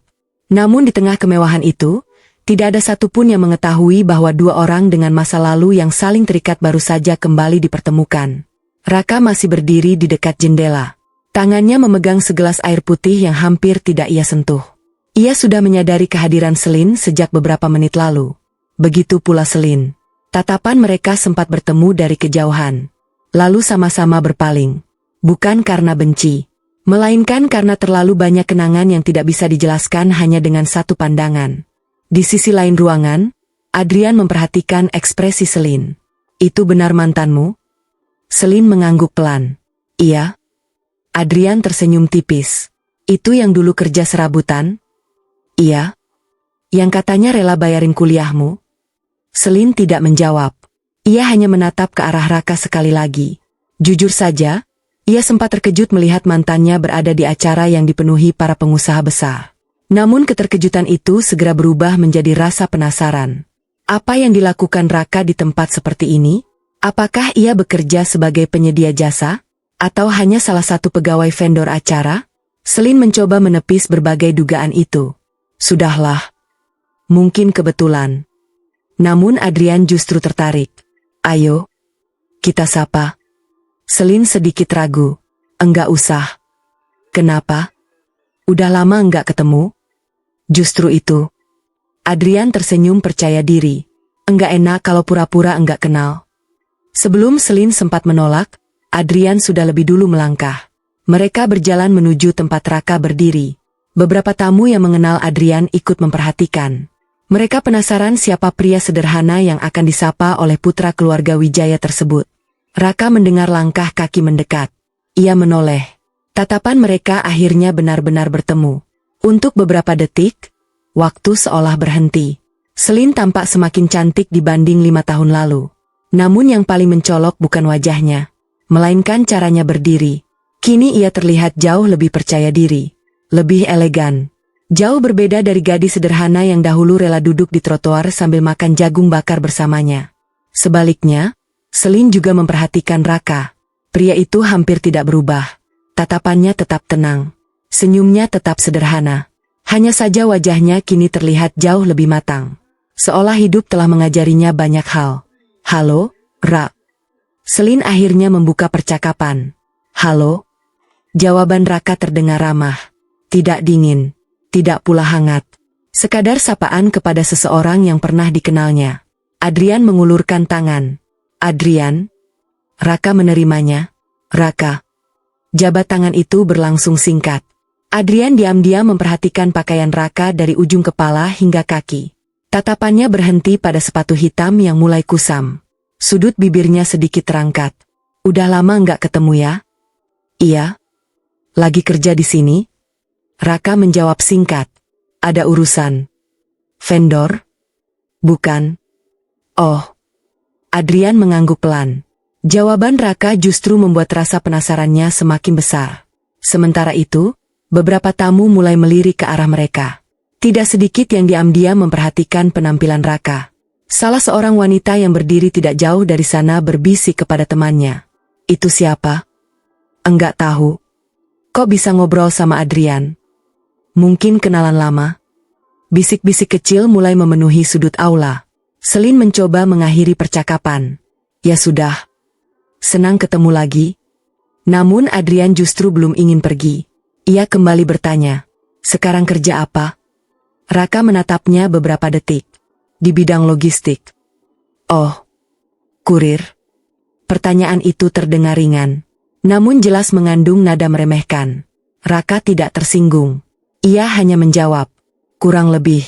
Namun di tengah kemewahan itu, tidak ada satupun yang mengetahui bahwa dua orang dengan masa lalu yang saling terikat baru saja kembali dipertemukan. Raka masih berdiri di dekat jendela. Tangannya memegang segelas air putih yang hampir tidak ia sentuh. Ia sudah menyadari kehadiran Selin sejak beberapa menit lalu. Begitu pula Selin. Tatapan mereka sempat bertemu dari kejauhan. Lalu sama-sama berpaling. Bukan karena benci, melainkan karena terlalu banyak kenangan yang tidak bisa dijelaskan hanya dengan satu pandangan. Di sisi lain ruangan, Adrian memperhatikan ekspresi Selin. Itu benar mantanmu? Selin mengangguk pelan. Iya. Adrian tersenyum tipis. Itu yang dulu kerja serabutan? Iya. Yang katanya rela bayarin kuliahmu? Selin tidak menjawab. Ia hanya menatap ke arah Raka sekali lagi. Jujur saja, ia sempat terkejut melihat mantannya berada di acara yang dipenuhi para pengusaha besar. Namun keterkejutan itu segera berubah menjadi rasa penasaran. Apa yang dilakukan Raka di tempat seperti ini? Apakah ia bekerja sebagai penyedia jasa? Atau hanya salah satu pegawai vendor acara? Selin mencoba menepis berbagai dugaan itu. Sudahlah. Mungkin kebetulan. Namun Adrian justru tertarik. Ayo. Kita sapa. Selin sedikit ragu. Enggak usah. Kenapa? Udah lama enggak ketemu? Justru itu. Adrian tersenyum percaya diri. Enggak enak kalau pura-pura enggak kenal. Sebelum Selin sempat menolak, Adrian sudah lebih dulu melangkah. Mereka berjalan menuju tempat Raka berdiri. Beberapa tamu yang mengenal Adrian ikut memperhatikan. Mereka penasaran siapa pria sederhana yang akan disapa oleh putra keluarga Wijaya tersebut. Raka mendengar langkah kaki mendekat. Ia menoleh. Tatapan mereka akhirnya benar-benar bertemu. Untuk beberapa detik, Waktu seolah berhenti. Selin tampak semakin cantik dibanding 5 tahun lalu. Namun yang paling mencolok bukan wajahnya, melainkan caranya berdiri. Kini ia terlihat jauh lebih percaya diri, lebih elegan. Jauh berbeda dari gadis sederhana yang dahulu rela duduk di trotoar sambil makan jagung bakar bersamanya. Sebaliknya, Selin juga memperhatikan Raka. Pria itu hampir tidak berubah. Tatapannya tetap tenang. Senyumnya tetap sederhana. Hanya saja wajahnya kini terlihat jauh lebih matang. Seolah hidup telah mengajarinya banyak hal. "Halo, Ra." Selin akhirnya membuka percakapan. "Halo." Jawaban Raka terdengar ramah. Tidak dingin, tidak pula hangat. Sekadar sapaan kepada seseorang yang pernah dikenalnya. Adrian mengulurkan tangan. "Adrian?" Raka menerimanya. "Raka." Jabat tangan itu berlangsung singkat. Adrian diam-diam memperhatikan pakaian Raka dari ujung kepala hingga kaki. Tatapannya berhenti pada sepatu hitam yang mulai kusam. Sudut bibirnya sedikit terangkat. "Udah lama nggak ketemu ya?" "Iya." "Lagi kerja di sini?" Raka menjawab singkat. "Ada urusan?" "Vendor?" "Bukan." "Oh." Adrian mengangguk pelan. Jawaban Raka justru membuat rasa penasarannya semakin besar. Sementara itu, beberapa tamu mulai melirik ke arah mereka. Tidak sedikit yang diam-diam memperhatikan penampilan Raka. Salah seorang wanita yang berdiri tidak jauh dari sana berbisik kepada temannya. "Itu siapa?" "Enggak tahu." "Kok bisa ngobrol sama Adrian?" "Mungkin kenalan lama." Bisik-bisik kecil mulai memenuhi sudut aula. Selin mencoba mengakhiri percakapan. "Ya sudah. Senang ketemu lagi." Namun Adrian justru belum ingin pergi. Ia kembali bertanya, "Sekarang kerja apa?" Raka menatapnya beberapa detik. "Di bidang logistik." "Oh, kurir?" Pertanyaan itu terdengar ringan, namun jelas mengandung nada meremehkan. Raka tidak tersinggung. Ia hanya menjawab, "Kurang lebih."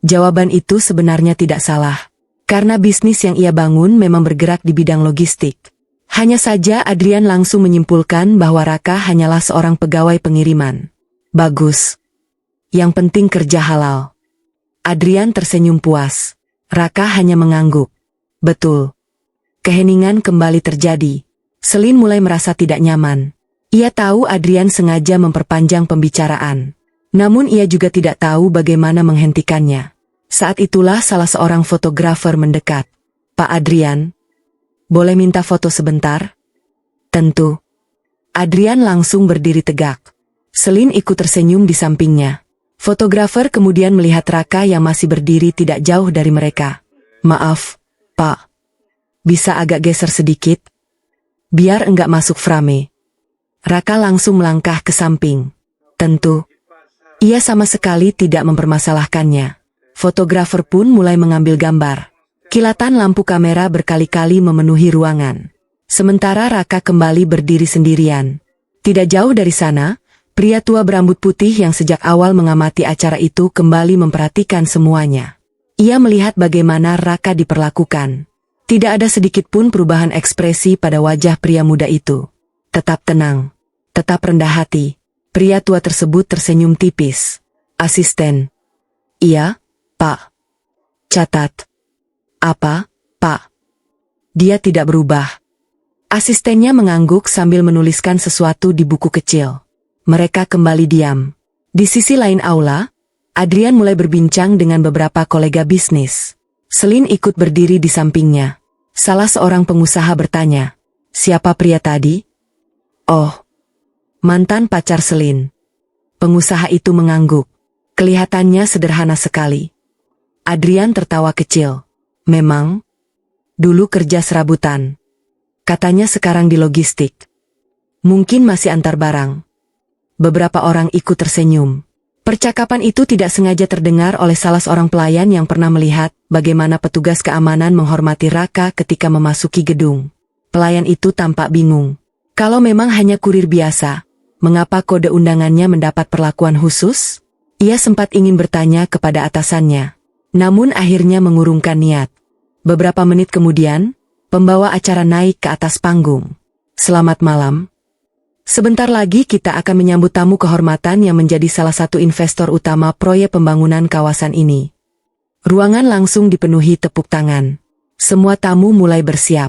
Jawaban itu sebenarnya tidak salah, karena bisnis yang ia bangun memang bergerak di bidang logistik. Hanya saja Adrian langsung menyimpulkan bahwa Raka hanyalah seorang pegawai pengiriman. "Bagus. Yang penting kerja halal." Adrian tersenyum puas. Raka hanya mengangguk. "Betul." Keheningan kembali terjadi. Selin mulai merasa tidak nyaman. Ia tahu Adrian sengaja memperpanjang pembicaraan. Namun ia juga tidak tahu bagaimana menghentikannya. Saat itulah salah seorang fotografer mendekat. "Pak Adrian, boleh minta foto sebentar?" "Tentu." Adrian langsung berdiri tegak. Selin ikut tersenyum di sampingnya. Fotografer kemudian melihat Raka yang masih berdiri tidak jauh dari mereka. "Maaf, Pak. Bisa agak geser sedikit? Biar enggak masuk frame." Raka langsung melangkah ke samping. Tentu. Ia sama sekali tidak mempermasalahkannya. Fotografer pun mulai mengambil gambar. Kilatan lampu kamera berkali-kali memenuhi ruangan. Sementara Raka kembali berdiri sendirian. Tidak jauh dari sana, pria tua berambut putih yang sejak awal mengamati acara itu kembali memperhatikan semuanya. Ia melihat bagaimana Raka diperlakukan. Tidak ada sedikit pun perubahan ekspresi pada wajah pria muda itu. Tetap tenang, tetap rendah hati. Pria tua tersebut tersenyum tipis. "Asisten." "Iya, Pak." "Catat." "Apa, Pak?" Dia tidak berubah. Asistennya mengangguk sambil menuliskan sesuatu di buku kecil. Mereka kembali diam. Di sisi lain aula, Adrian mulai berbincang dengan beberapa kolega bisnis. Selin ikut berdiri di sampingnya. Salah seorang pengusaha bertanya, "Siapa pria tadi?" "Oh, mantan pacar Selin." Pengusaha itu mengangguk. Kelihatannya sederhana sekali. Adrian tertawa kecil. "Memang, dulu kerja serabutan. Katanya sekarang di logistik. Mungkin masih antar barang." Beberapa orang ikut tersenyum. Percakapan itu tidak sengaja terdengar oleh salah seorang pelayan yang pernah melihat bagaimana petugas keamanan menghormati Raka ketika memasuki gedung. Pelayan itu tampak bingung. Kalau memang hanya kurir biasa, mengapa kode undangannya mendapat perlakuan khusus? Ia sempat ingin bertanya kepada atasannya, namun akhirnya mengurungkan niat. Beberapa menit kemudian, pembawa acara naik ke atas panggung. "Selamat malam." Sebentar lagi kita akan menyambut tamu kehormatan yang menjadi salah satu investor utama proyek pembangunan kawasan ini. Ruangan langsung dipenuhi tepuk tangan. Semua tamu mulai bersiap.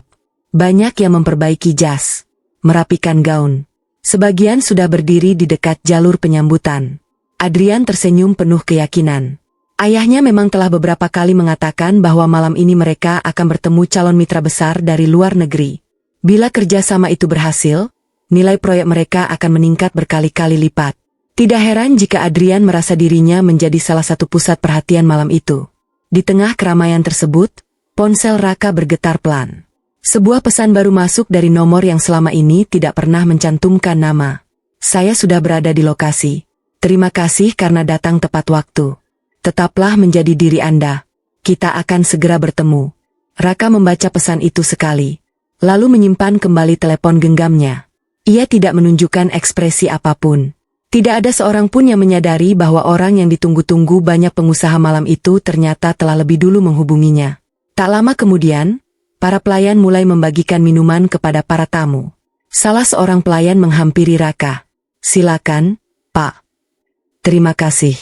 Banyak yang memperbaiki jas, merapikan gaun. Sebagian sudah berdiri di dekat jalur penyambutan. Adrian tersenyum penuh keyakinan. Ayahnya memang telah beberapa kali mengatakan bahwa malam ini mereka akan bertemu calon mitra besar dari luar negeri. Bila kerjasama itu berhasil, nilai proyek mereka akan meningkat berkali-kali lipat. Tidak heran jika Adrian merasa dirinya menjadi salah satu pusat perhatian malam itu. Di tengah keramaian tersebut, ponsel Raka bergetar pelan. Sebuah pesan baru masuk dari nomor yang selama ini tidak pernah mencantumkan nama. Saya sudah berada di lokasi. Terima kasih karena datang tepat waktu. Tetaplah menjadi diri Anda. Kita akan segera bertemu. Raka membaca pesan itu sekali, lalu menyimpan kembali telepon genggamnya. Ia tidak menunjukkan ekspresi apapun. Tidak ada seorang pun yang menyadari bahwa orang yang ditunggu-tunggu banyak pengusaha malam itu ternyata telah lebih dulu menghubunginya. Tak lama kemudian, para pelayan mulai membagikan minuman kepada para tamu. Salah seorang pelayan menghampiri Raka. Silakan, Pak. Terima kasih.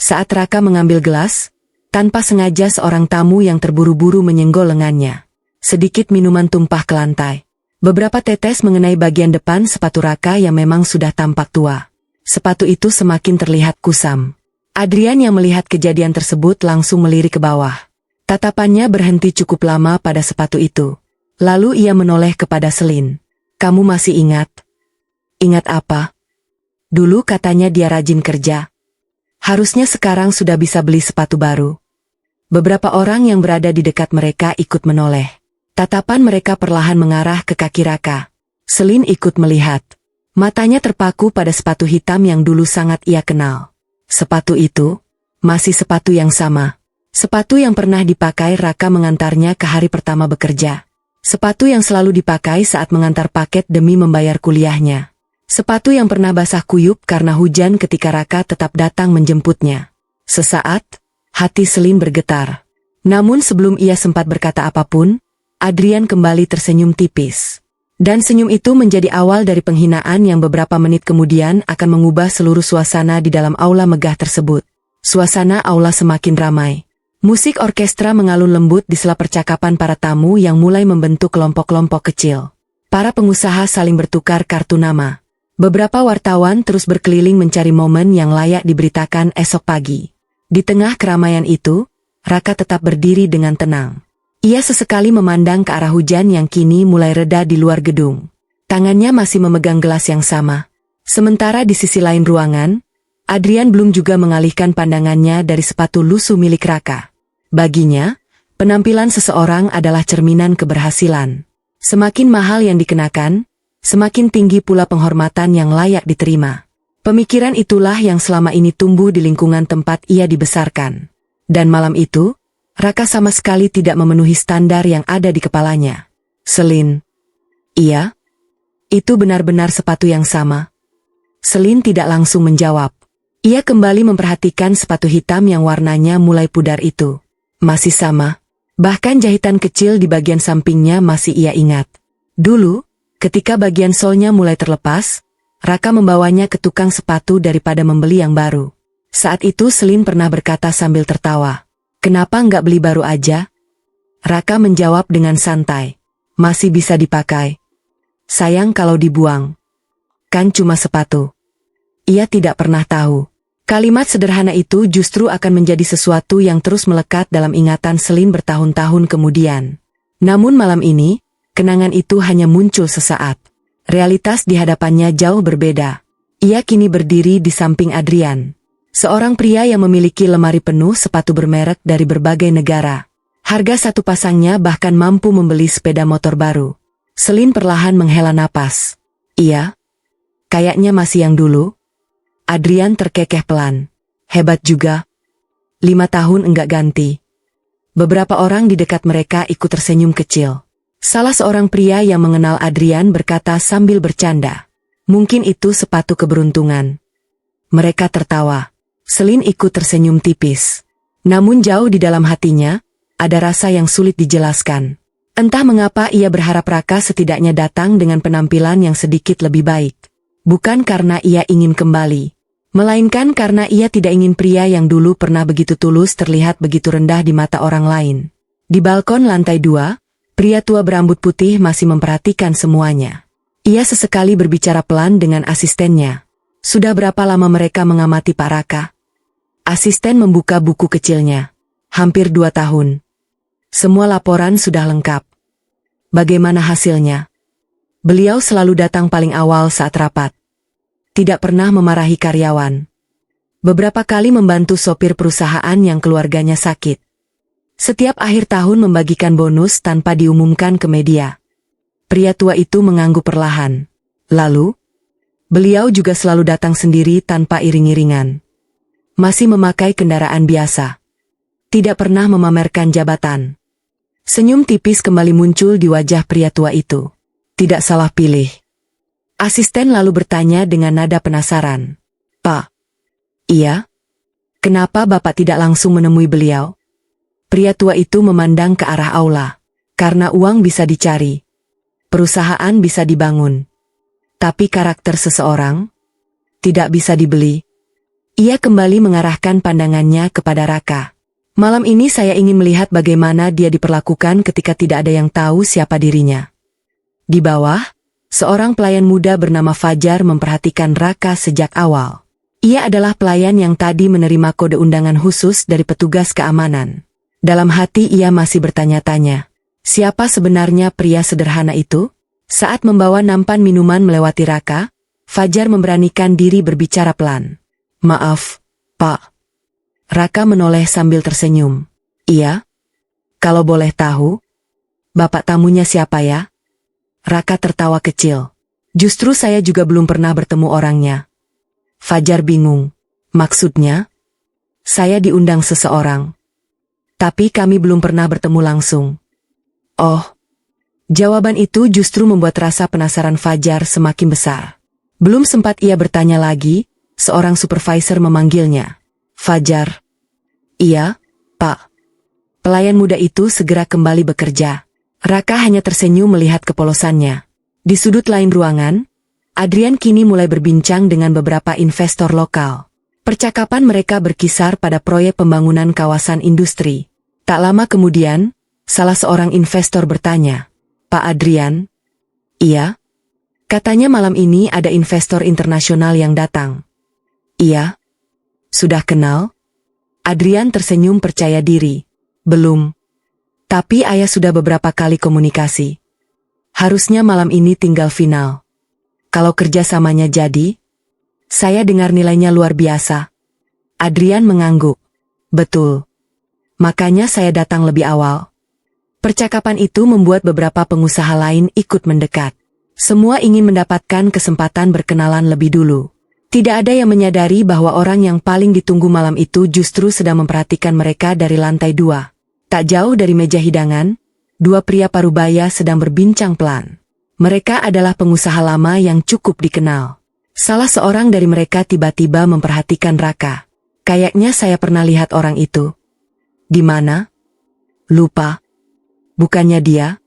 Saat Raka mengambil gelas, tanpa sengaja seorang tamu yang terburu-buru menyenggol lengannya. Sedikit minuman tumpah ke lantai. Beberapa tetes mengenai bagian depan sepatu Raka yang memang sudah tampak tua. Sepatu itu semakin terlihat kusam. Adrian yang melihat kejadian tersebut langsung melirik ke bawah. Tatapannya berhenti cukup lama pada sepatu itu. Lalu ia menoleh kepada Selin. Kamu masih ingat? Ingat apa? Dulu katanya dia rajin kerja. Harusnya sekarang sudah bisa beli sepatu baru. Beberapa orang yang berada di dekat mereka ikut menoleh. Tatapan mereka perlahan mengarah ke kaki Raka. Selin ikut melihat. Matanya terpaku pada sepatu hitam yang dulu sangat ia kenal. Sepatu itu, masih sepatu yang sama. Sepatu yang pernah dipakai Raka mengantarnya ke hari pertama bekerja. Sepatu yang selalu dipakai saat mengantar paket demi membayar kuliahnya. Sepatu yang pernah basah kuyup karena hujan ketika Raka tetap datang menjemputnya. Sesaat, hati Selin bergetar. Namun sebelum ia sempat berkata apapun, Adrian kembali tersenyum tipis. Dan senyum itu menjadi awal dari penghinaan yang beberapa menit kemudian akan mengubah seluruh suasana di dalam aula megah tersebut. Suasana aula semakin ramai. Musik orkestra mengalun lembut di sela percakapan para tamu yang mulai membentuk kelompok-kelompok kecil. Para pengusaha saling bertukar kartu nama. Beberapa wartawan terus berkeliling mencari momen yang layak diberitakan esok pagi. Di tengah keramaian itu, Raka tetap berdiri dengan tenang. Ia sesekali memandang ke arah hujan yang kini mulai reda di luar gedung. Tangannya masih memegang gelas yang sama. Sementara di sisi lain ruangan, Adrian belum juga mengalihkan pandangannya dari sepatu lusuh milik Raka. Baginya, penampilan seseorang adalah cerminan keberhasilan. Semakin mahal yang dikenakan, semakin tinggi pula penghormatan yang layak diterima. Pemikiran itulah yang selama ini tumbuh di lingkungan tempat ia dibesarkan. Dan malam itu, Raka sama sekali tidak memenuhi standar yang ada di kepalanya. Selin. Iya? Itu benar-benar sepatu yang sama? Selin tidak langsung menjawab. Ia kembali memperhatikan sepatu hitam yang warnanya mulai pudar itu. Masih sama. Bahkan jahitan kecil di bagian sampingnya masih ia ingat. Dulu, ketika bagian solnya mulai terlepas, Raka membawanya ke tukang sepatu daripada membeli yang baru. Saat itu Selin pernah berkata sambil tertawa, "Kenapa nggak beli baru aja?" Raka menjawab dengan santai, "Masih bisa dipakai. Sayang kalau dibuang. Kan cuma sepatu." Ia tidak pernah tahu. Kalimat sederhana itu justru akan menjadi sesuatu yang terus melekat dalam ingatan Selin bertahun-tahun kemudian. Namun malam ini, kenangan itu hanya muncul sesaat. Realitas di hadapannya jauh berbeda. Ia kini berdiri di samping Adrian. Seorang pria yang memiliki lemari penuh sepatu bermerek dari berbagai negara. Harga satu pasangnya bahkan mampu membeli sepeda motor baru. Selin perlahan menghela napas. Iya? Kayaknya masih yang dulu. Adrian terkekeh pelan. Hebat juga. 5 tahun enggak ganti. Beberapa orang di dekat mereka ikut tersenyum kecil. Salah seorang pria yang mengenal Adrian berkata sambil bercanda, "Mungkin itu sepatu keberuntungan." Mereka tertawa. Selin ikut tersenyum tipis. Namun jauh di dalam hatinya, ada rasa yang sulit dijelaskan. Entah mengapa ia berharap Raka setidaknya datang dengan penampilan yang sedikit lebih baik. Bukan karena ia ingin kembali, melainkan karena ia tidak ingin pria yang dulu pernah begitu tulus terlihat begitu rendah di mata orang lain. Di balkon lantai 2, pria tua berambut putih masih memperhatikan semuanya. Ia sesekali berbicara pelan dengan asistennya. Sudah berapa lama mereka mengamati Pak Raka? Asisten membuka buku kecilnya. Hampir 2 tahun. Semua laporan sudah lengkap. Bagaimana hasilnya? Beliau selalu datang paling awal saat rapat. Tidak pernah memarahi karyawan. Beberapa kali membantu sopir perusahaan yang keluarganya sakit. Setiap akhir tahun membagikan bonus tanpa diumumkan ke media. Pria tua itu mengangguk perlahan. Lalu, beliau juga selalu datang sendiri tanpa iring-iringan. Masih memakai kendaraan biasa. Tidak pernah memamerkan jabatan. Senyum tipis kembali muncul di wajah pria tua itu. Tidak salah pilih. Asisten lalu bertanya dengan nada penasaran. Pak. Iya? Kenapa Bapak tidak langsung menemui beliau? Pria tua itu memandang ke arah aula. Karena uang bisa dicari. Perusahaan bisa dibangun. Tapi karakter seseorang tidak bisa dibeli. Ia kembali mengarahkan pandangannya kepada Raka. Malam ini saya ingin melihat bagaimana dia diperlakukan ketika tidak ada yang tahu siapa dirinya. Di bawah, seorang pelayan muda bernama Fajar memperhatikan Raka sejak awal. Ia adalah pelayan yang tadi menerima kode undangan khusus dari petugas keamanan. Dalam hati ia masih bertanya-tanya, siapa sebenarnya pria sederhana itu? Saat membawa nampan minuman melewati Raka, Fajar memberanikan diri berbicara pelan. Maaf, Pak. Raka menoleh sambil tersenyum. Iya? Kalau boleh tahu, Bapak tamunya siapa ya? Raka tertawa kecil. Justru saya juga belum pernah bertemu orangnya. Fajar bingung. Maksudnya? Saya diundang seseorang. Tapi kami belum pernah bertemu langsung. Oh. Jawaban itu justru membuat rasa penasaran Fajar semakin besar. Belum sempat ia bertanya lagi, seorang supervisor memanggilnya. Fajar. Iya, Pak. Pelayan muda itu segera kembali bekerja. Raka hanya tersenyum melihat kepolosannya. Di sudut lain ruangan, Adrian kini mulai berbincang dengan beberapa investor lokal. Percakapan mereka berkisar pada proyek pembangunan kawasan industri. Tak lama kemudian, salah seorang investor bertanya, Pak Adrian? Iya? Katanya malam ini ada investor internasional yang datang. Iya? Sudah kenal? Adrian tersenyum percaya diri. Belum. Tapi ayah sudah beberapa kali komunikasi. Harusnya malam ini tinggal final. Kalau kerjasamanya jadi, saya dengar nilainya luar biasa. Adrian mengangguk. Betul. Makanya saya datang lebih awal. Percakapan itu membuat beberapa pengusaha lain ikut mendekat. Semua ingin mendapatkan kesempatan berkenalan lebih dulu. Tidak ada yang menyadari bahwa orang yang paling ditunggu malam itu justru sedang memperhatikan mereka dari lantai 2. Tak jauh dari meja hidangan, 2 pria parubaya sedang berbincang pelan. Mereka adalah pengusaha lama yang cukup dikenal. Salah seorang dari mereka tiba-tiba memperhatikan Raka. Kayaknya saya pernah lihat orang itu. Di mana? Lupa. Bukannya dia?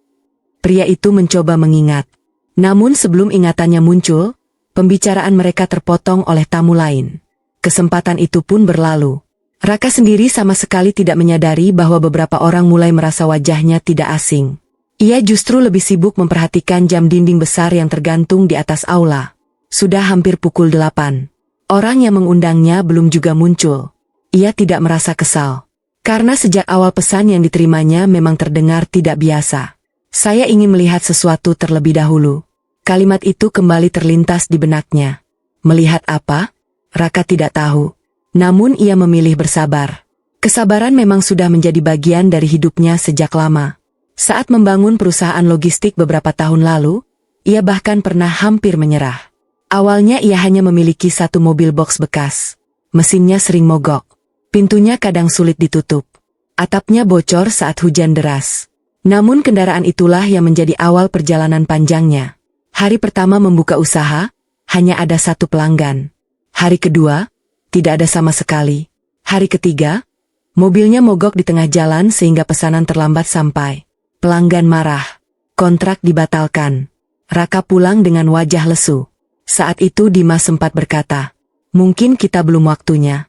Pria itu mencoba mengingat. Namun sebelum ingatannya muncul, pembicaraan mereka terpotong oleh tamu lain. Kesempatan itu pun berlalu. Raka sendiri sama sekali tidak menyadari bahwa beberapa orang mulai merasa wajahnya tidak asing. Ia justru lebih sibuk memperhatikan jam dinding besar yang tergantung di atas aula. Sudah hampir pukul 8. Orang yang mengundangnya belum juga muncul. Ia tidak merasa kesal. Karena sejak awal pesan yang diterimanya memang terdengar tidak biasa. Saya ingin melihat sesuatu terlebih dahulu. Kalimat itu kembali terlintas di benaknya. Melihat apa? Raka tidak tahu. Namun ia memilih bersabar. Kesabaran memang sudah menjadi bagian dari hidupnya sejak lama. Saat membangun perusahaan logistik beberapa tahun lalu, ia bahkan pernah hampir menyerah. Awalnya ia hanya memiliki 1 mobil box bekas. Mesinnya sering mogok. Pintunya kadang sulit ditutup. Atapnya bocor saat hujan deras. Namun kendaraan itulah yang menjadi awal perjalanan panjangnya. Hari pertama membuka usaha, hanya ada 1 pelanggan. Hari kedua, tidak ada sama sekali. Hari ketiga, mobilnya mogok di tengah jalan sehingga pesanan terlambat sampai. Pelanggan marah. Kontrak dibatalkan. Raka pulang dengan wajah lesu. Saat itu Dimas sempat berkata, "Mungkin kita belum waktunya."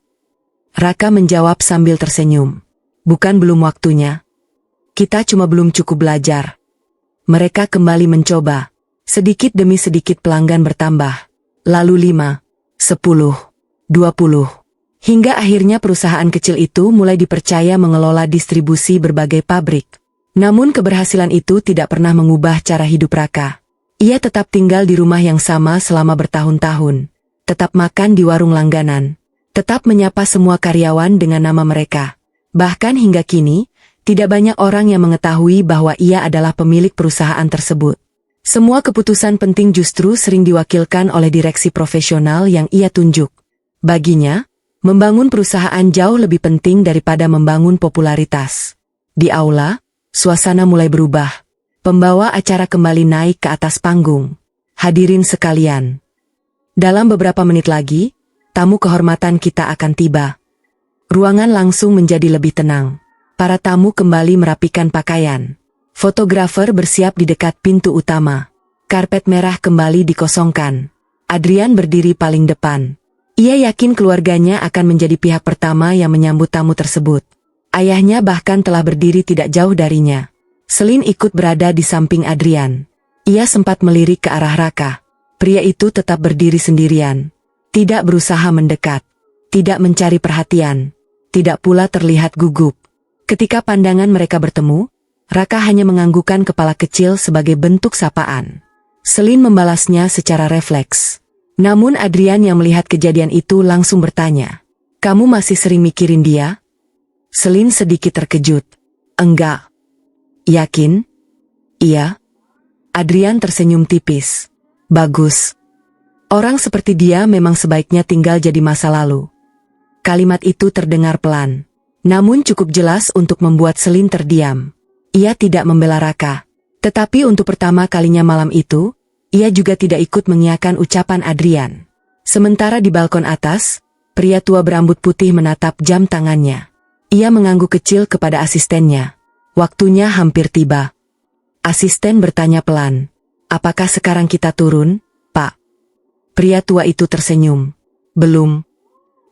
Raka menjawab sambil tersenyum. "Bukan belum waktunya. Kita cuma belum cukup belajar." Mereka kembali mencoba. Sedikit demi sedikit pelanggan bertambah. Lalu 5, 10, 20. Hingga akhirnya perusahaan kecil itu mulai dipercaya mengelola distribusi berbagai pabrik. Namun keberhasilan itu tidak pernah mengubah cara hidup Raka. Ia tetap tinggal di rumah yang sama selama bertahun-tahun. Tetap makan di warung langganan. Tetap menyapa semua karyawan dengan nama mereka. Bahkan hingga kini, tidak banyak orang yang mengetahui bahwa ia adalah pemilik perusahaan tersebut. Semua keputusan penting justru sering diwakilkan oleh direksi profesional yang ia tunjuk. Baginya, membangun perusahaan jauh lebih penting daripada membangun popularitas. Di aula, suasana mulai berubah. Pembawa acara kembali naik ke atas panggung. Hadirin sekalian. Dalam beberapa menit lagi, tamu kehormatan kita akan tiba. Ruangan langsung menjadi lebih tenang. Para tamu kembali merapikan pakaian. Fotografer bersiap di dekat pintu utama. Karpet merah kembali dikosongkan. Adrian berdiri paling depan. Ia yakin keluarganya akan menjadi pihak pertama yang menyambut tamu tersebut. Ayahnya bahkan telah berdiri tidak jauh darinya. Selin ikut berada di samping Adrian. Ia sempat melirik ke arah Raka. Pria itu tetap berdiri sendirian. Tidak berusaha mendekat. Tidak mencari perhatian. Tidak pula terlihat gugup. Ketika pandangan mereka bertemu, Raka hanya menganggukkan kepala kecil sebagai bentuk sapaan. Selin membalasnya secara refleks. Namun Adrian yang melihat kejadian itu langsung bertanya, "Kamu masih sering mikirin dia?" Selin sedikit terkejut. "Enggak." "Yakin?" "Iya." Adrian tersenyum tipis. "Bagus. Orang seperti dia memang sebaiknya tinggal jadi masa lalu." Kalimat itu terdengar pelan, namun cukup jelas untuk membuat Selin terdiam. Ia tidak membela Raka. Tetapi untuk pertama kalinya malam itu, ia juga tidak ikut mengiyakan ucapan Adrian. Sementara di balkon atas, pria tua berambut putih menatap jam tangannya. Ia mengangguk kecil kepada asistennya. Waktunya hampir tiba. Asisten bertanya pelan, "Apakah sekarang kita turun, Pak?" Pria tua itu tersenyum. "Belum.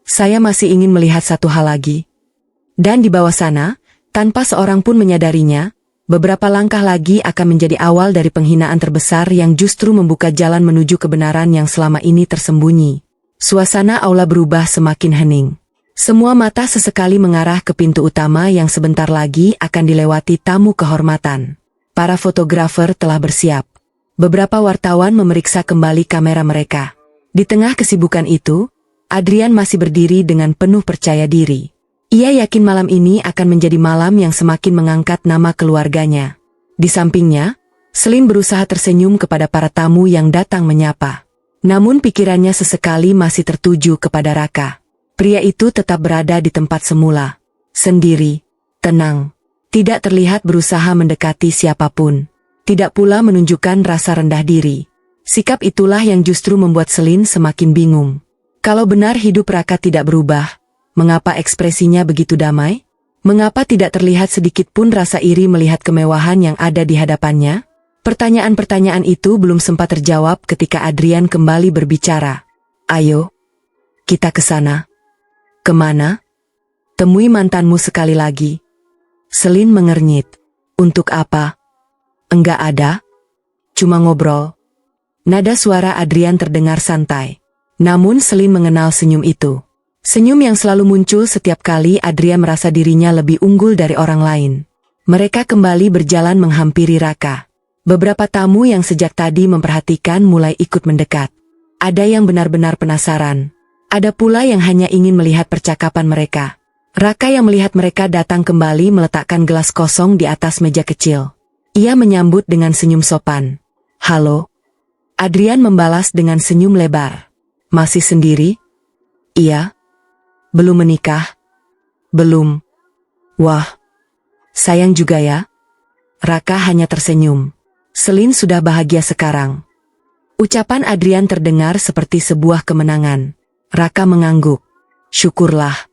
Saya masih ingin melihat satu hal lagi." Dan di bawah sana, tanpa seorang pun menyadarinya, beberapa langkah lagi akan menjadi awal dari penghinaan terbesar yang justru membuka jalan menuju kebenaran yang selama ini tersembunyi. Suasana aula berubah semakin hening. Semua mata sesekali mengarah ke pintu utama yang sebentar lagi akan dilewati tamu kehormatan. Para fotografer telah bersiap. Beberapa wartawan memeriksa kembali kamera mereka. Di tengah kesibukan itu, Adrian masih berdiri dengan penuh percaya diri. Ia yakin malam ini akan menjadi malam yang semakin mengangkat nama keluarganya. Di sampingnya, Selin berusaha tersenyum kepada para tamu yang datang menyapa. Namun pikirannya sesekali masih tertuju kepada Raka. Pria itu tetap berada di tempat semula. Sendiri, tenang. Tidak terlihat berusaha mendekati siapapun. Tidak pula menunjukkan rasa rendah diri. Sikap itulah yang justru membuat Selin semakin bingung. Kalau benar hidup Raka tidak berubah, mengapa ekspresinya begitu damai? Mengapa tidak terlihat sedikit pun rasa iri melihat kemewahan yang ada di hadapannya? Pertanyaan-pertanyaan itu belum sempat terjawab ketika Adrian kembali berbicara. "Ayo, kita ke sana." "Kemana?" "Temui mantanmu sekali lagi." Selin mengernyit. "Untuk apa?" "Enggak ada. Cuma ngobrol." Nada suara Adrian terdengar santai. Namun Selin mengenal senyum itu. Senyum yang selalu muncul setiap kali Adrian merasa dirinya lebih unggul dari orang lain. Mereka kembali berjalan menghampiri Raka. Beberapa tamu yang sejak tadi memperhatikan mulai ikut mendekat. Ada yang benar-benar penasaran. Ada pula yang hanya ingin melihat percakapan mereka. Raka yang melihat mereka datang kembali meletakkan gelas kosong di atas meja kecil. Ia menyambut dengan senyum sopan. "Halo." Adrian membalas dengan senyum lebar. "Masih sendiri?" "Iya." "Belum menikah?" "Belum." "Wah, sayang juga ya." Raka hanya tersenyum. Selin sudah bahagia sekarang. Ucapan Adrian terdengar seperti sebuah kemenangan. Raka mengangguk. "Syukurlah."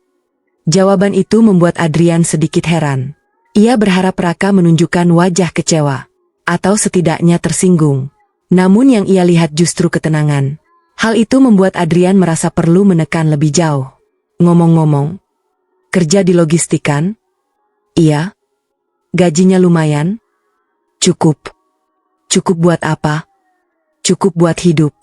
Jawaban itu membuat Adrian sedikit heran. Ia berharap Raka menunjukkan wajah kecewa, atau setidaknya tersinggung. Namun yang ia lihat justru ketenangan. Hal itu membuat Adrian merasa perlu menekan lebih jauh. Ngomong-ngomong, kerja di logistik kan? Iya. Gajinya lumayan? Cukup. Cukup buat apa? Cukup buat hidup.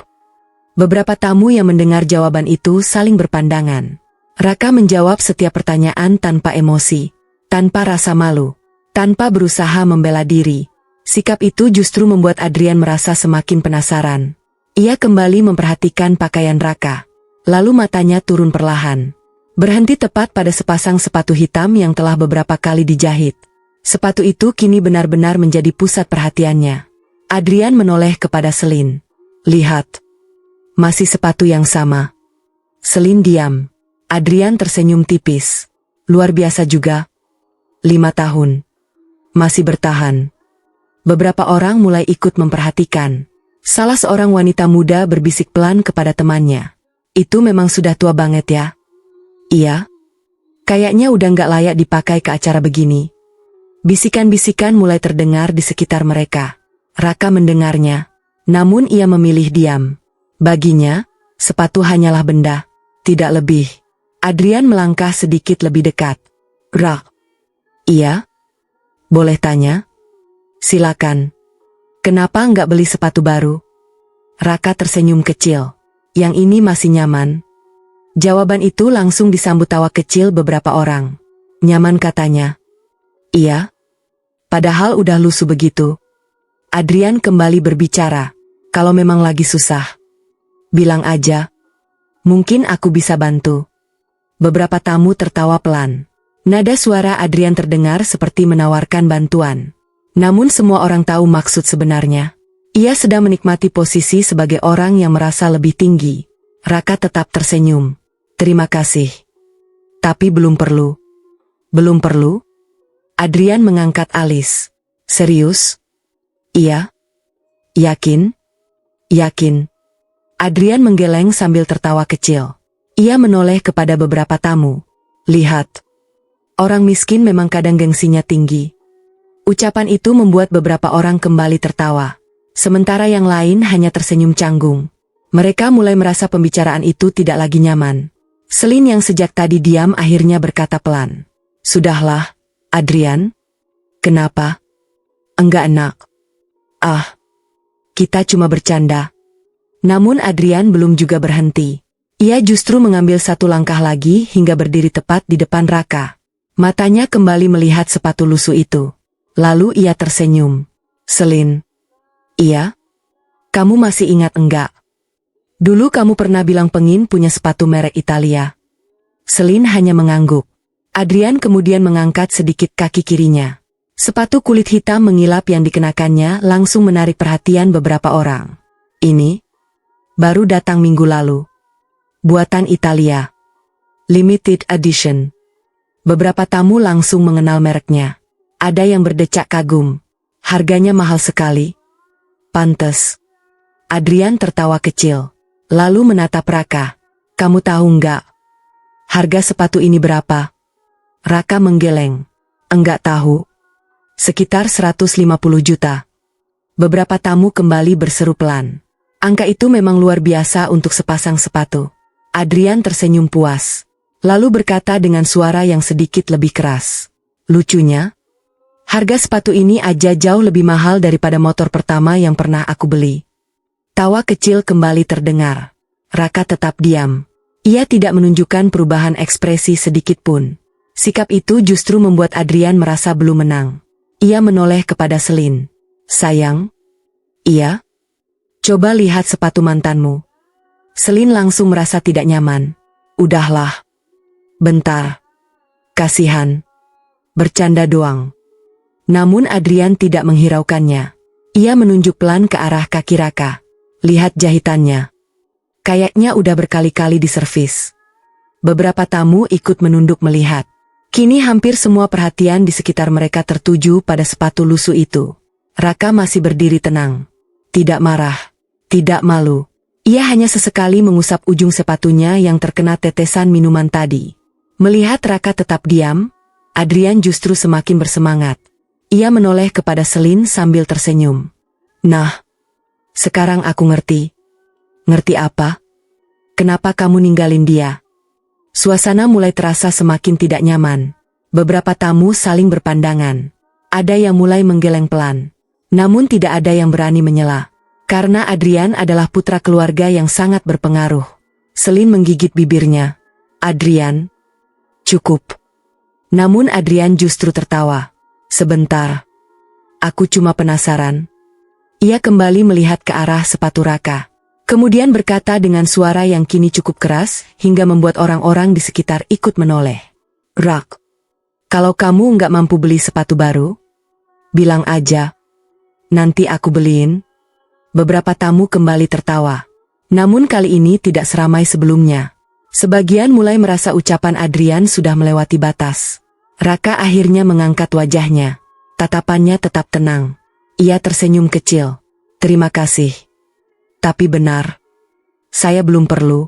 Beberapa tamu yang mendengar jawaban itu saling berpandangan. Raka menjawab setiap pertanyaan tanpa emosi, tanpa rasa malu, tanpa berusaha membela diri. Sikap itu justru membuat Adrian merasa semakin penasaran. Ia kembali memperhatikan pakaian Raka. Lalu matanya turun perlahan. Berhenti tepat pada sepasang sepatu hitam yang telah beberapa kali dijahit. Sepatu itu kini benar-benar menjadi pusat perhatiannya. Adrian menoleh kepada Selin. Lihat. Masih sepatu yang sama. Selin diam. Adrian tersenyum tipis. Luar biasa juga. 5 tahun. Masih bertahan. Beberapa orang mulai ikut memperhatikan. Salah seorang wanita muda berbisik pelan kepada temannya. Itu memang sudah tua banget ya? Iya. Kayaknya udah nggak layak dipakai ke acara begini. Bisikan-bisikan mulai terdengar di sekitar mereka. Raka mendengarnya. Namun ia memilih diam. Baginya, sepatu hanyalah benda. Tidak lebih. Adrian melangkah sedikit lebih dekat. Rak. Iya? Boleh tanya? Silakan. Kenapa nggak beli sepatu baru? Raka tersenyum kecil. Yang ini masih nyaman. Jawaban itu langsung disambut tawa kecil beberapa orang. Nyaman katanya. Iya. Padahal udah lusuh begitu. Adrian kembali berbicara. Kalau memang lagi susah, bilang aja. Mungkin aku bisa bantu. Beberapa tamu tertawa pelan. Nada suara Adrian terdengar seperti menawarkan bantuan. Namun semua orang tahu maksud sebenarnya. Ia sedang menikmati posisi sebagai orang yang merasa lebih tinggi. Raka tetap tersenyum. Terima kasih. Tapi belum perlu. Belum perlu? Adrian mengangkat alis. Serius? Iya. Yakin? Yakin. Adrian menggeleng sambil tertawa kecil. Ia menoleh kepada beberapa tamu. Lihat. Orang miskin memang kadang gengsinya tinggi. Ucapan itu membuat beberapa orang kembali tertawa. Sementara yang lain hanya tersenyum canggung. Mereka mulai merasa pembicaraan itu tidak lagi nyaman. Selin yang sejak tadi diam akhirnya berkata pelan. Sudahlah, Adrian. Kenapa? Enggak enak. Ah, kita cuma bercanda. Namun Adrian belum juga berhenti. Ia justru mengambil satu langkah lagi hingga berdiri tepat di depan Raka. Matanya kembali melihat sepatu lusuh itu. Lalu ia tersenyum. Selin. Iya? Kamu masih ingat enggak? Dulu kamu pernah bilang pengin punya sepatu merek Italia. Selin hanya mengangguk. Adrian kemudian mengangkat sedikit kaki kirinya. Sepatu kulit hitam mengilap yang dikenakannya langsung menarik perhatian beberapa orang. Ini baru datang minggu lalu. Buatan Italia. Limited edition. Beberapa tamu langsung mengenal mereknya. Ada yang berdecak kagum. Harganya mahal sekali. Pantes. Adrian tertawa kecil. Lalu menatap Raka. Kamu tahu enggak? Harga sepatu ini berapa? Raka menggeleng. Enggak tahu. Sekitar 150 juta. Beberapa tamu kembali berseru pelan. Angka itu memang luar biasa untuk sepasang sepatu. Adrian tersenyum puas. Lalu berkata dengan suara yang sedikit lebih keras. Lucunya, harga sepatu ini aja jauh lebih mahal daripada motor pertama yang pernah aku beli. Tawa kecil kembali terdengar. Raka tetap diam. Ia tidak menunjukkan perubahan ekspresi sedikit pun. Sikap itu justru membuat Adrian merasa belum menang. Ia menoleh kepada Selin. Sayang? Iya? Coba lihat sepatu mantanmu. Selin langsung merasa tidak nyaman. Udahlah. Bentar. Kasihan. Bercanda doang. Namun Adrian tidak menghiraukannya. Ia menunjuk pelan ke arah kaki Raka. Lihat jahitannya. Kayaknya udah berkali-kali diservis. Beberapa tamu ikut menunduk melihat. Kini hampir semua perhatian di sekitar mereka tertuju pada sepatu lusuh itu. Raka masih berdiri tenang. Tidak marah. Tidak malu. Ia hanya sesekali mengusap ujung sepatunya yang terkena tetesan minuman tadi. Melihat Raka tetap diam, Adrian justru semakin bersemangat. Ia menoleh kepada Selin sambil tersenyum. Nah, sekarang aku ngerti. Ngerti apa? Kenapa kamu ninggalin dia? Suasana mulai terasa semakin tidak nyaman. Beberapa tamu saling berpandangan. Ada yang mulai menggeleng pelan. Namun tidak ada yang berani menyela. Karena Adrian adalah putra keluarga yang sangat berpengaruh. Selin menggigit bibirnya. Adrian, cukup. Namun Adrian justru tertawa. Sebentar. Aku cuma penasaran. Ia kembali melihat ke arah sepatu Raka. Kemudian berkata dengan suara yang kini cukup keras hingga membuat orang-orang di sekitar ikut menoleh. Rak, kalau kamu nggak mampu beli sepatu baru, bilang aja. Nanti aku beliin. Beberapa tamu kembali tertawa. Namun kali ini tidak seramai sebelumnya. Sebagian mulai merasa ucapan Adrian sudah melewati batas. Raka akhirnya mengangkat wajahnya. Tatapannya tetap tenang. Ia tersenyum kecil. Terima kasih. Tapi benar. Saya belum perlu.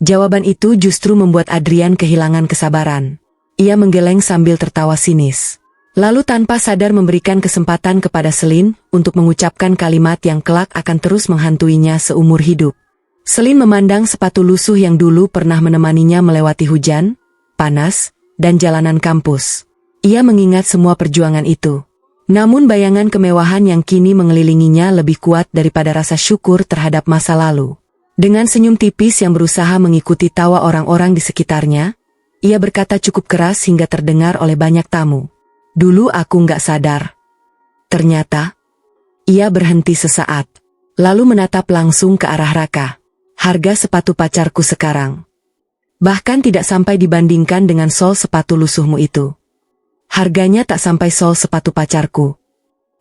Jawaban itu justru membuat Adrian kehilangan kesabaran. Ia menggeleng sambil tertawa sinis. Lalu tanpa sadar memberikan kesempatan kepada Selin untuk mengucapkan kalimat yang kelak akan terus menghantuinya seumur hidup. Selin memandang sepatu lusuh yang dulu pernah menemaninya melewati hujan, panas, dan jalanan kampus. Ia mengingat semua perjuangan itu. Namun bayangan kemewahan yang kini mengelilinginya lebih kuat daripada rasa syukur terhadap masa lalu. Dengan senyum tipis yang berusaha mengikuti tawa orang-orang di sekitarnya, ia berkata cukup keras hingga terdengar oleh banyak tamu. Dulu aku nggak sadar. Ternyata, ia berhenti sesaat, lalu menatap langsung ke arah Raka. Harga sepatu pacarku sekarang. Bahkan tidak sampai dibandingkan dengan sol sepatu lusuhmu itu. Harganya tak sampai sol sepatu pacarku.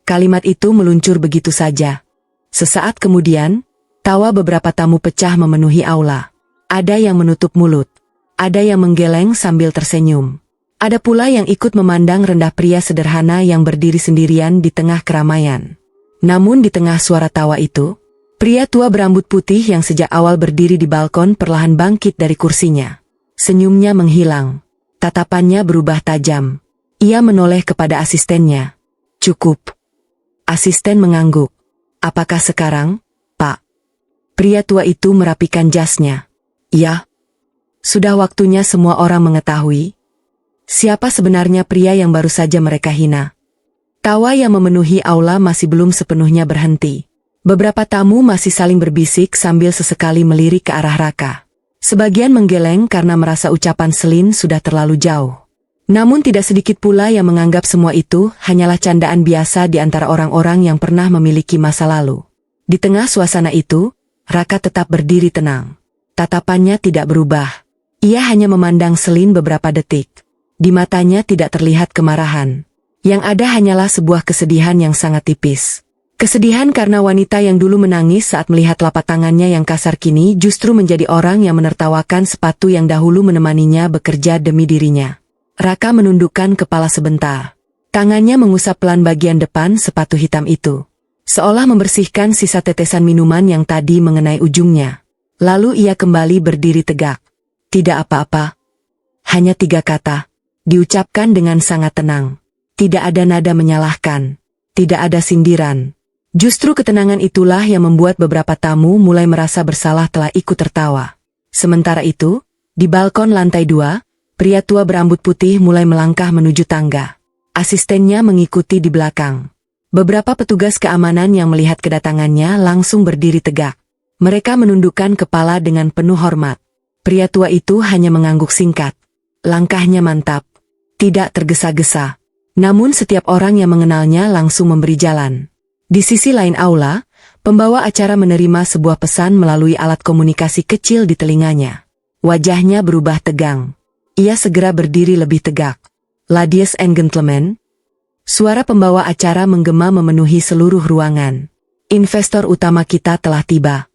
Kalimat itu meluncur begitu saja. Sesaat kemudian, tawa beberapa tamu pecah memenuhi aula. Ada yang menutup mulut. Ada yang menggeleng sambil tersenyum. Ada pula yang ikut memandang rendah pria sederhana yang berdiri sendirian di tengah keramaian. Namun di tengah suara tawa itu, pria tua berambut putih yang sejak awal berdiri di balkon perlahan bangkit dari kursinya. Senyumnya menghilang. Tatapannya berubah tajam. Ia menoleh kepada asistennya. Cukup. Asisten mengangguk. Apakah sekarang, Pak? Pria tua itu merapikan jasnya. Ya. Sudah waktunya semua orang mengetahui siapa sebenarnya pria yang baru saja mereka hina. Tawa yang memenuhi aula masih belum sepenuhnya berhenti. Beberapa tamu masih saling berbisik sambil sesekali melirik ke arah Raka. Sebagian menggeleng karena merasa ucapan Selin sudah terlalu jauh. Namun tidak sedikit pula yang menganggap semua itu hanyalah candaan biasa di antara orang-orang yang pernah memiliki masa lalu. Di tengah suasana itu, Raka tetap berdiri tenang. Tatapannya tidak berubah. Ia hanya memandang Selin beberapa detik. Di matanya tidak terlihat kemarahan. Yang ada hanyalah sebuah kesedihan yang sangat tipis. Kesedihan karena wanita yang dulu menangis saat melihat telapak tangannya yang kasar kini justru menjadi orang yang menertawakan sepatu yang dahulu menemaninya bekerja demi dirinya. Raka menundukkan kepala sebentar. Tangannya mengusap pelan bagian depan sepatu hitam itu. Seolah membersihkan sisa tetesan minuman yang tadi mengenai ujungnya. Lalu ia kembali berdiri tegak. Tidak apa-apa. Hanya 3 kata. Diucapkan dengan sangat tenang. Tidak ada nada menyalahkan. Tidak ada sindiran. Justru ketenangan itulah yang membuat beberapa tamu mulai merasa bersalah telah ikut tertawa. Sementara itu, di balkon lantai 2, pria tua berambut putih mulai melangkah menuju tangga. Asistennya mengikuti di belakang. Beberapa petugas keamanan yang melihat kedatangannya langsung berdiri tegak. Mereka menundukkan kepala dengan penuh hormat. Pria tua itu hanya mengangguk singkat. Langkahnya mantap. Tidak tergesa-gesa. Namun setiap orang yang mengenalnya langsung memberi jalan. Di sisi lain aula, pembawa acara menerima sebuah pesan melalui alat komunikasi kecil di telinganya. Wajahnya berubah tegang. Ia segera berdiri lebih tegak. Ladies and gentlemen, suara pembawa acara menggema memenuhi seluruh ruangan. Investor utama kita telah tiba.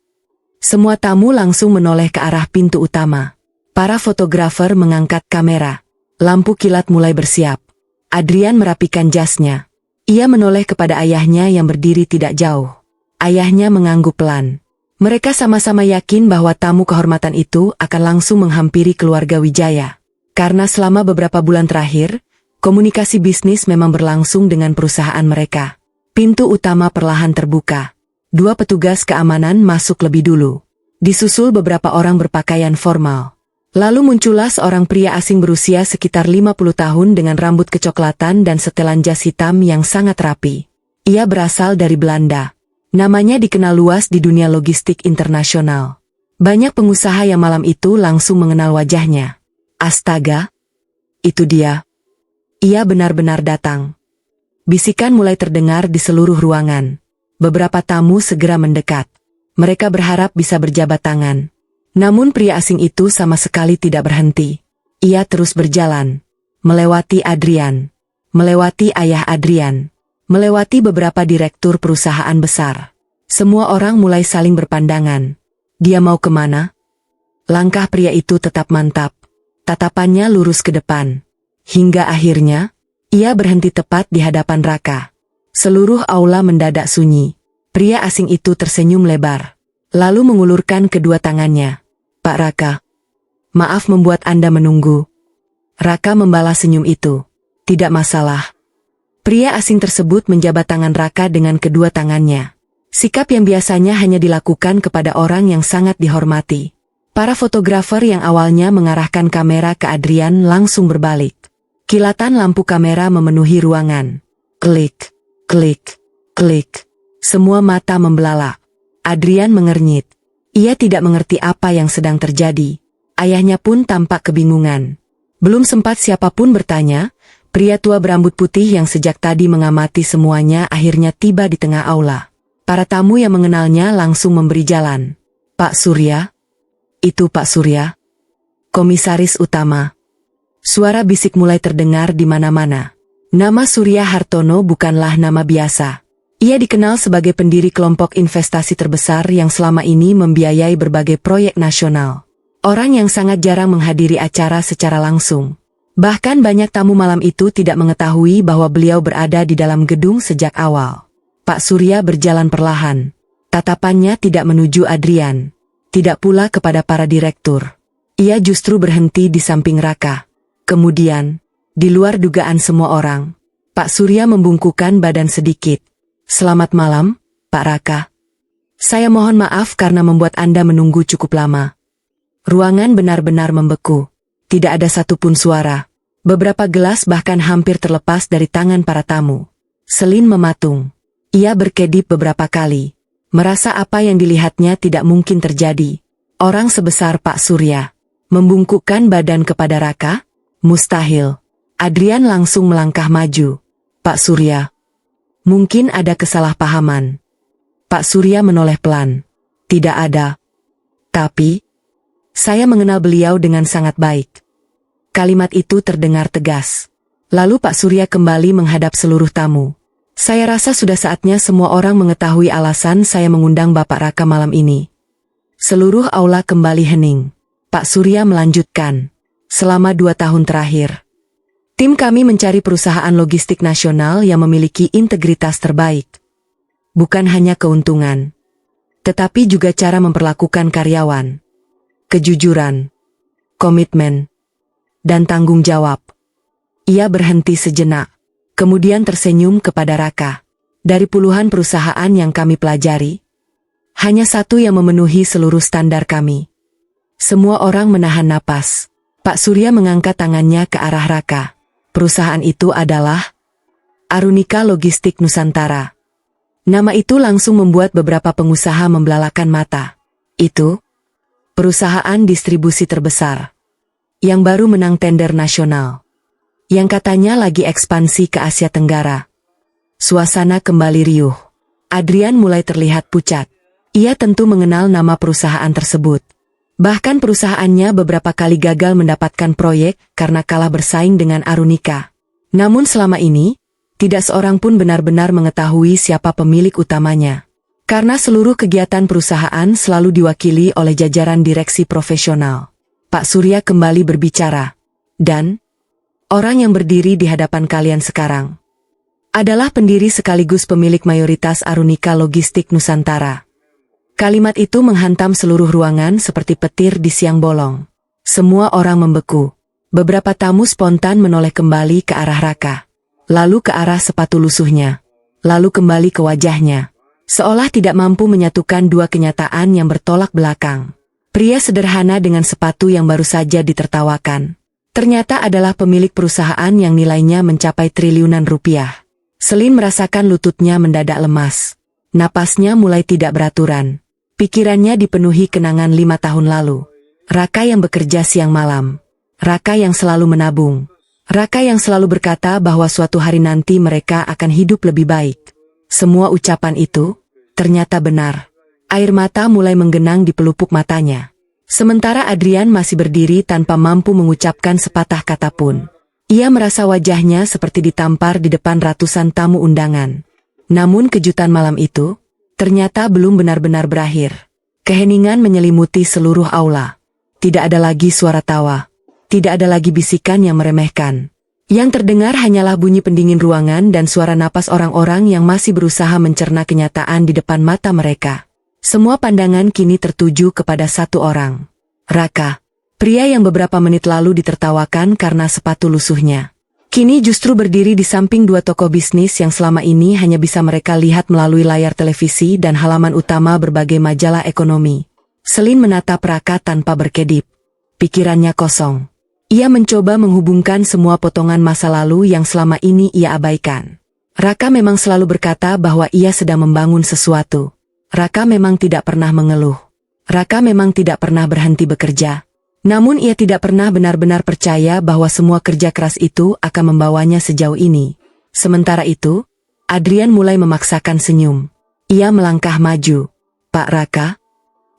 Semua tamu langsung menoleh ke arah pintu utama. Para fotografer mengangkat kamera. Lampu kilat mulai bersiap. Adrian merapikan jasnya. Ia menoleh kepada ayahnya yang berdiri tidak jauh. Ayahnya mengangguk pelan. Mereka sama-sama yakin bahwa tamu kehormatan itu akan langsung menghampiri keluarga Wijaya. Karena selama beberapa bulan terakhir, Komunikasi bisnis memang berlangsung dengan perusahaan mereka. Pintu utama perlahan terbuka. 2 petugas keamanan masuk lebih dulu. Disusul beberapa orang berpakaian formal. Lalu muncullah seorang pria asing berusia sekitar 50 tahun dengan rambut kecoklatan dan setelan jas hitam yang sangat rapi. Ia berasal dari Belanda. Namanya dikenal luas di dunia logistik internasional. Banyak pengusaha yang malam itu langsung mengenal wajahnya. Astaga, itu dia. Ia benar-benar datang. Bisikan mulai terdengar di seluruh ruangan. Beberapa tamu segera mendekat. Mereka berharap bisa berjabat tangan. Namun pria asing itu sama sekali tidak berhenti. Ia terus berjalan. Melewati Adrian. Melewati ayah Adrian. Melewati beberapa direktur perusahaan besar. Semua orang mulai saling berpandangan. Dia mau kemana? Langkah pria itu tetap mantap. Tatapannya lurus ke depan. Hingga akhirnya, ia berhenti tepat di hadapan Raka. Seluruh aula mendadak sunyi. Pria asing itu tersenyum lebar. Lalu mengulurkan kedua tangannya. Pak Raka. Maaf membuat Anda menunggu. Raka membalas senyum itu. Tidak masalah. Pria asing tersebut menjabat tangan Raka dengan kedua tangannya. Sikap yang biasanya hanya dilakukan kepada orang yang sangat dihormati. Para fotografer yang awalnya mengarahkan kamera ke Adrian langsung berbalik. Kilatan lampu kamera memenuhi ruangan. Klik, klik, klik. Semua mata membelalak. Adrian mengernyit. Ia tidak mengerti apa yang sedang terjadi. Ayahnya pun tampak kebingungan. Belum sempat siapapun bertanya, pria tua berambut putih yang sejak tadi mengamati semuanya akhirnya tiba di tengah aula. Para tamu yang mengenalnya langsung memberi jalan. Pak Surya? Itu Pak Surya? Komisaris utama. Suara bisik mulai terdengar di mana-mana. Nama Surya Hartono bukanlah nama biasa. Ia dikenal sebagai pendiri kelompok investasi terbesar yang selama ini membiayai berbagai proyek nasional. Orang yang sangat jarang menghadiri acara secara langsung. Bahkan banyak tamu malam itu tidak mengetahui bahwa beliau berada di dalam gedung sejak awal. Pak Surya berjalan perlahan. Tatapannya tidak menuju Adrian. Tidak pula kepada para direktur. Ia justru berhenti di samping Raka. Kemudian, di luar dugaan semua orang, Pak Surya membungkukkan badan sedikit. Selamat malam, Pak Raka. Saya mohon maaf karena membuat Anda menunggu cukup lama. Ruangan benar-benar membeku. Tidak ada satupun suara. Beberapa gelas bahkan hampir terlepas dari tangan para tamu. Selin mematung. Ia berkedip beberapa kali. Merasa apa yang dilihatnya tidak mungkin terjadi. Orang sebesar Pak Surya membungkukkan badan kepada Raka? Mustahil. Adrian langsung melangkah maju. Pak Surya. Mungkin ada kesalahpahaman. Pak Surya menoleh pelan. Tidak ada. Tapi, saya mengenal beliau dengan sangat baik. Kalimat itu terdengar tegas. Lalu Pak Surya kembali menghadap seluruh tamu. Saya rasa sudah saatnya semua orang mengetahui alasan saya mengundang Bapak Raka malam ini. Seluruh aula kembali hening. Pak Surya melanjutkan. Selama 2 tahun terakhir, tim kami mencari perusahaan logistik nasional yang memiliki integritas terbaik. Bukan hanya keuntungan, tetapi juga cara memperlakukan karyawan, kejujuran, komitmen, dan tanggung jawab. Ia berhenti sejenak, kemudian tersenyum kepada Raka. Dari puluhan perusahaan yang kami pelajari, hanya satu yang memenuhi seluruh standar kami. Semua orang menahan napas. Pak Surya mengangkat tangannya ke arah Raka. Perusahaan itu adalah Arunika Logistik Nusantara. Nama itu langsung membuat beberapa pengusaha membelalakan mata. Itu perusahaan distribusi terbesar yang baru menang tender nasional, yang katanya lagi ekspansi ke Asia Tenggara. Suasana kembali riuh. Adrian mulai terlihat pucat. Ia tentu mengenal nama perusahaan tersebut. Bahkan perusahaannya beberapa kali gagal mendapatkan proyek karena kalah bersaing dengan Arunika. Namun selama ini, tidak seorang pun benar-benar mengetahui siapa pemilik utamanya. Karena seluruh kegiatan perusahaan selalu diwakili oleh jajaran direksi profesional. Pak Surya kembali berbicara. Dan, orang yang berdiri di hadapan kalian sekarang adalah pendiri sekaligus pemilik mayoritas Arunika Logistik Nusantara. Kalimat itu menghantam seluruh ruangan seperti petir di siang bolong. Semua orang membeku. Beberapa tamu spontan menoleh kembali ke arah Raka. Lalu ke arah sepatu lusuhnya. Lalu kembali ke wajahnya. Seolah tidak mampu menyatukan dua kenyataan yang bertolak belakang. Pria sederhana dengan sepatu yang baru saja ditertawakan. Ternyata adalah pemilik perusahaan yang nilainya mencapai triliunan rupiah. Selin merasakan lututnya mendadak lemas. Napasnya mulai tidak beraturan. Pikirannya dipenuhi kenangan 5 tahun lalu. Raka yang bekerja siang malam. Raka yang selalu menabung. Raka yang selalu berkata bahwa suatu hari nanti mereka akan hidup lebih baik. Semua ucapan itu ternyata benar. Air mata mulai menggenang di pelupuk matanya. Sementara Adrian masih berdiri tanpa mampu mengucapkan sepatah kata pun. Ia merasa wajahnya seperti ditampar di depan ratusan tamu undangan. Namun kejutan malam itu ternyata belum benar-benar berakhir. Keheningan menyelimuti seluruh aula. Tidak ada lagi suara tawa. Tidak ada lagi bisikan yang meremehkan. Yang terdengar hanyalah bunyi pendingin ruangan dan suara napas orang-orang yang masih berusaha mencerna kenyataan di depan mata mereka. Semua pandangan kini tertuju kepada satu orang. Raka, pria yang beberapa menit lalu ditertawakan karena sepatu lusuhnya. Kini justru berdiri di samping dua tokoh bisnis yang selama ini hanya bisa mereka lihat melalui layar televisi dan halaman utama berbagai majalah ekonomi. Selin menatap Raka tanpa berkedip. Pikirannya kosong. Ia mencoba menghubungkan semua potongan masa lalu yang selama ini ia abaikan. Raka memang selalu berkata bahwa ia sedang membangun sesuatu. Raka memang tidak pernah mengeluh. Raka memang tidak pernah berhenti bekerja. Namun ia tidak pernah benar-benar percaya bahwa semua kerja keras itu akan membawanya sejauh ini. Sementara itu, Adrian mulai memaksakan senyum. Ia melangkah maju. "Pak Raka?"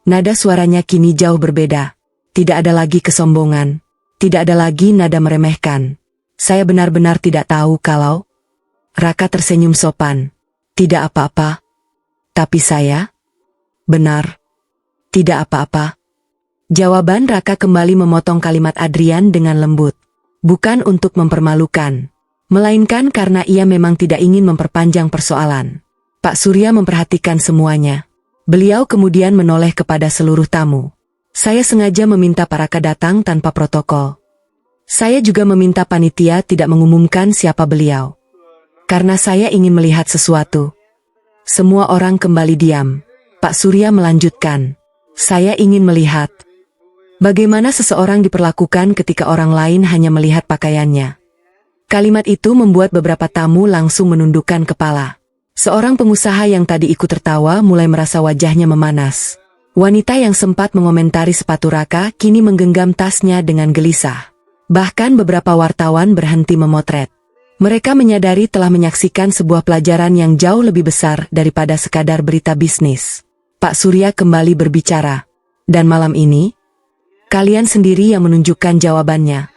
Nada suaranya kini jauh berbeda. Tidak ada lagi kesombongan. Tidak ada lagi nada meremehkan. "Saya benar-benar tidak tahu kalau..." Raka tersenyum sopan. "Tidak apa-apa. Tapi saya..." "Benar. Tidak apa-apa." Jawaban Raka kembali memotong kalimat Adrian dengan lembut. Bukan untuk mempermalukan. Melainkan karena ia memang tidak ingin memperpanjang persoalan. Pak Surya memperhatikan semuanya. Beliau kemudian menoleh kepada seluruh tamu. "Saya sengaja meminta Pak Raka datang tanpa protokol. Saya juga meminta panitia tidak mengumumkan siapa beliau. Karena saya ingin melihat sesuatu." Semua orang kembali diam. Pak Surya melanjutkan. "Saya ingin melihat bagaimana seseorang diperlakukan ketika orang lain hanya melihat pakaiannya." Kalimat itu membuat beberapa tamu langsung menundukkan kepala. Seorang pengusaha yang tadi ikut tertawa mulai merasa wajahnya memanas. Wanita yang sempat mengomentari sepatu Raka kini menggenggam tasnya dengan gelisah. Bahkan beberapa wartawan berhenti memotret. Mereka menyadari telah menyaksikan sebuah pelajaran yang jauh lebih besar daripada sekadar berita bisnis. Pak Surya kembali berbicara. "Dan malam ini, kalian sendiri yang menunjukkan jawabannya."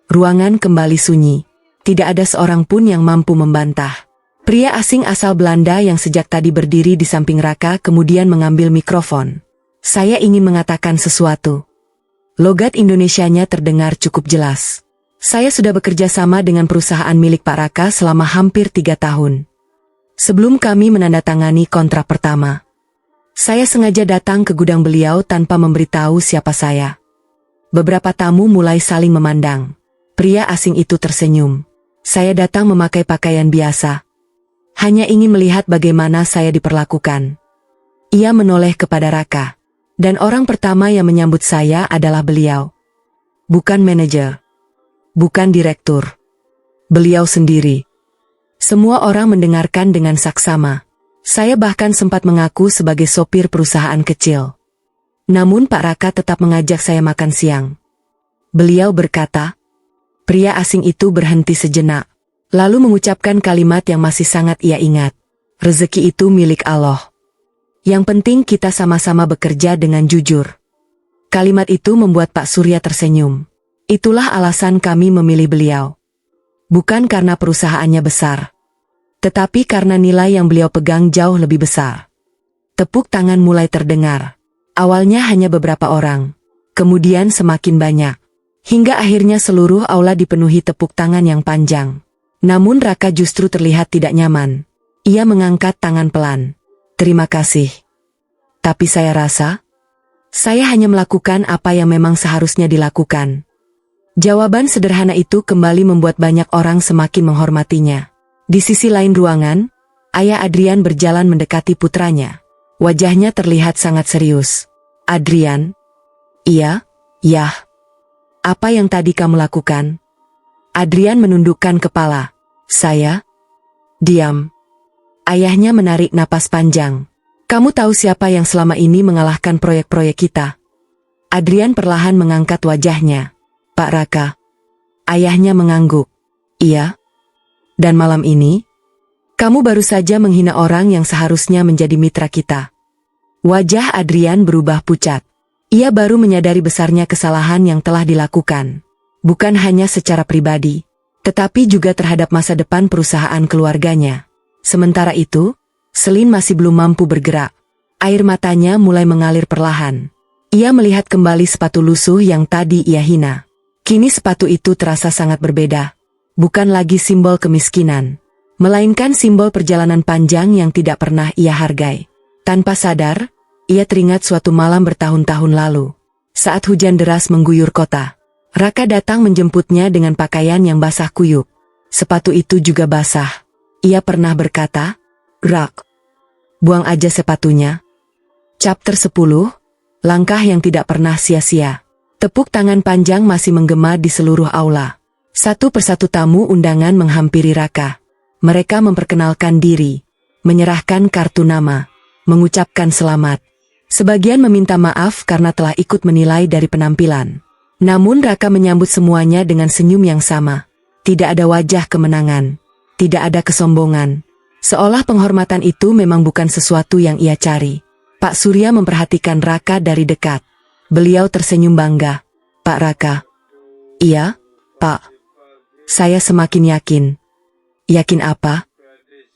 Ruangan kembali sunyi. Tidak ada seorang pun yang mampu membantah. Pria asing asal Belanda yang sejak tadi berdiri di samping Raka kemudian mengambil mikrofon. "Saya ingin mengatakan sesuatu." Logat Indonesianya terdengar cukup jelas. "Saya sudah bekerja sama dengan perusahaan milik Pak Raka selama hampir 3 tahun. Sebelum kami menandatangani kontrak pertama, saya sengaja datang ke gudang beliau tanpa memberitahu siapa saya." Beberapa tamu mulai saling memandang. Pria asing itu tersenyum. "Saya datang memakai pakaian biasa. Hanya ingin melihat bagaimana saya diperlakukan." Ia menoleh kepada Raka. "Dan orang pertama yang menyambut saya adalah beliau. Bukan manajer. Bukan direktur. Beliau sendiri." Semua orang mendengarkan dengan saksama. Saya bahkan sempat mengaku sebagai sopir perusahaan kecil. Namun Pak Raka tetap mengajak saya makan siang. Beliau berkata. Pria asing itu berhenti sejenak. Lalu mengucapkan kalimat yang masih sangat ia ingat. "Rezeki itu milik Allah. Yang penting kita sama-sama bekerja dengan jujur." Kalimat itu membuat Pak Surya tersenyum. "Itulah alasan kami memilih beliau. Bukan karena perusahaannya besar, tetapi karena nilai yang beliau pegang jauh lebih besar." Tepuk tangan mulai terdengar. Awalnya hanya beberapa orang, kemudian semakin banyak. Hingga akhirnya seluruh aula dipenuhi tepuk tangan yang panjang. Namun Raka justru terlihat tidak nyaman. Ia mengangkat tangan pelan. "Terima kasih. Tapi saya rasa, saya hanya melakukan apa yang memang seharusnya dilakukan." Jawaban sederhana itu kembali membuat banyak orang semakin menghormatinya. Di sisi lain ruangan, ayah Adrian berjalan mendekati putranya. Wajahnya terlihat sangat serius. Adrian? Iya, Yah. Apa yang tadi kamu lakukan? Adrian menundukkan kepala. Saya? Diam. Ayahnya menarik napas panjang. Kamu tahu siapa yang selama ini mengalahkan proyek-proyek kita? Adrian perlahan mengangkat wajahnya. Pak Raka. Ayahnya mengangguk. Iya. Dan malam ini, kamu baru saja menghina orang yang seharusnya menjadi mitra kita. Wajah Adrian berubah pucat. Ia baru menyadari besarnya kesalahan yang telah dilakukan. Bukan hanya secara pribadi, tetapi juga terhadap masa depan perusahaan keluarganya. Sementara itu, Selin masih belum mampu bergerak. Air matanya mulai mengalir perlahan. Ia melihat kembali sepatu lusuh yang tadi ia hina. Kini sepatu itu terasa sangat berbeda. Bukan lagi simbol kemiskinan, melainkan simbol perjalanan panjang yang tidak pernah ia hargai. Tanpa sadar, ia teringat suatu malam bertahun-tahun lalu. Saat hujan deras mengguyur kota, Raka datang menjemputnya dengan pakaian yang basah kuyup. Sepatu itu juga basah. Ia pernah berkata, "Rak, buang aja sepatunya." Chapter 10, Langkah yang tidak pernah sia-sia. Tepuk tangan panjang masih menggema di seluruh aula. Satu persatu tamu undangan menghampiri Raka. Mereka memperkenalkan diri, menyerahkan kartu nama, mengucapkan selamat. Sebagian meminta maaf karena telah ikut menilai dari penampilan. Namun Raka menyambut semuanya dengan senyum yang sama. Tidak ada wajah kemenangan, tidak ada kesombongan. Seolah penghormatan itu memang bukan sesuatu yang ia cari. Pak Surya memperhatikan Raka dari dekat. Beliau tersenyum bangga. Pak Raka. Iya, Pak. Saya semakin yakin. Yakin apa?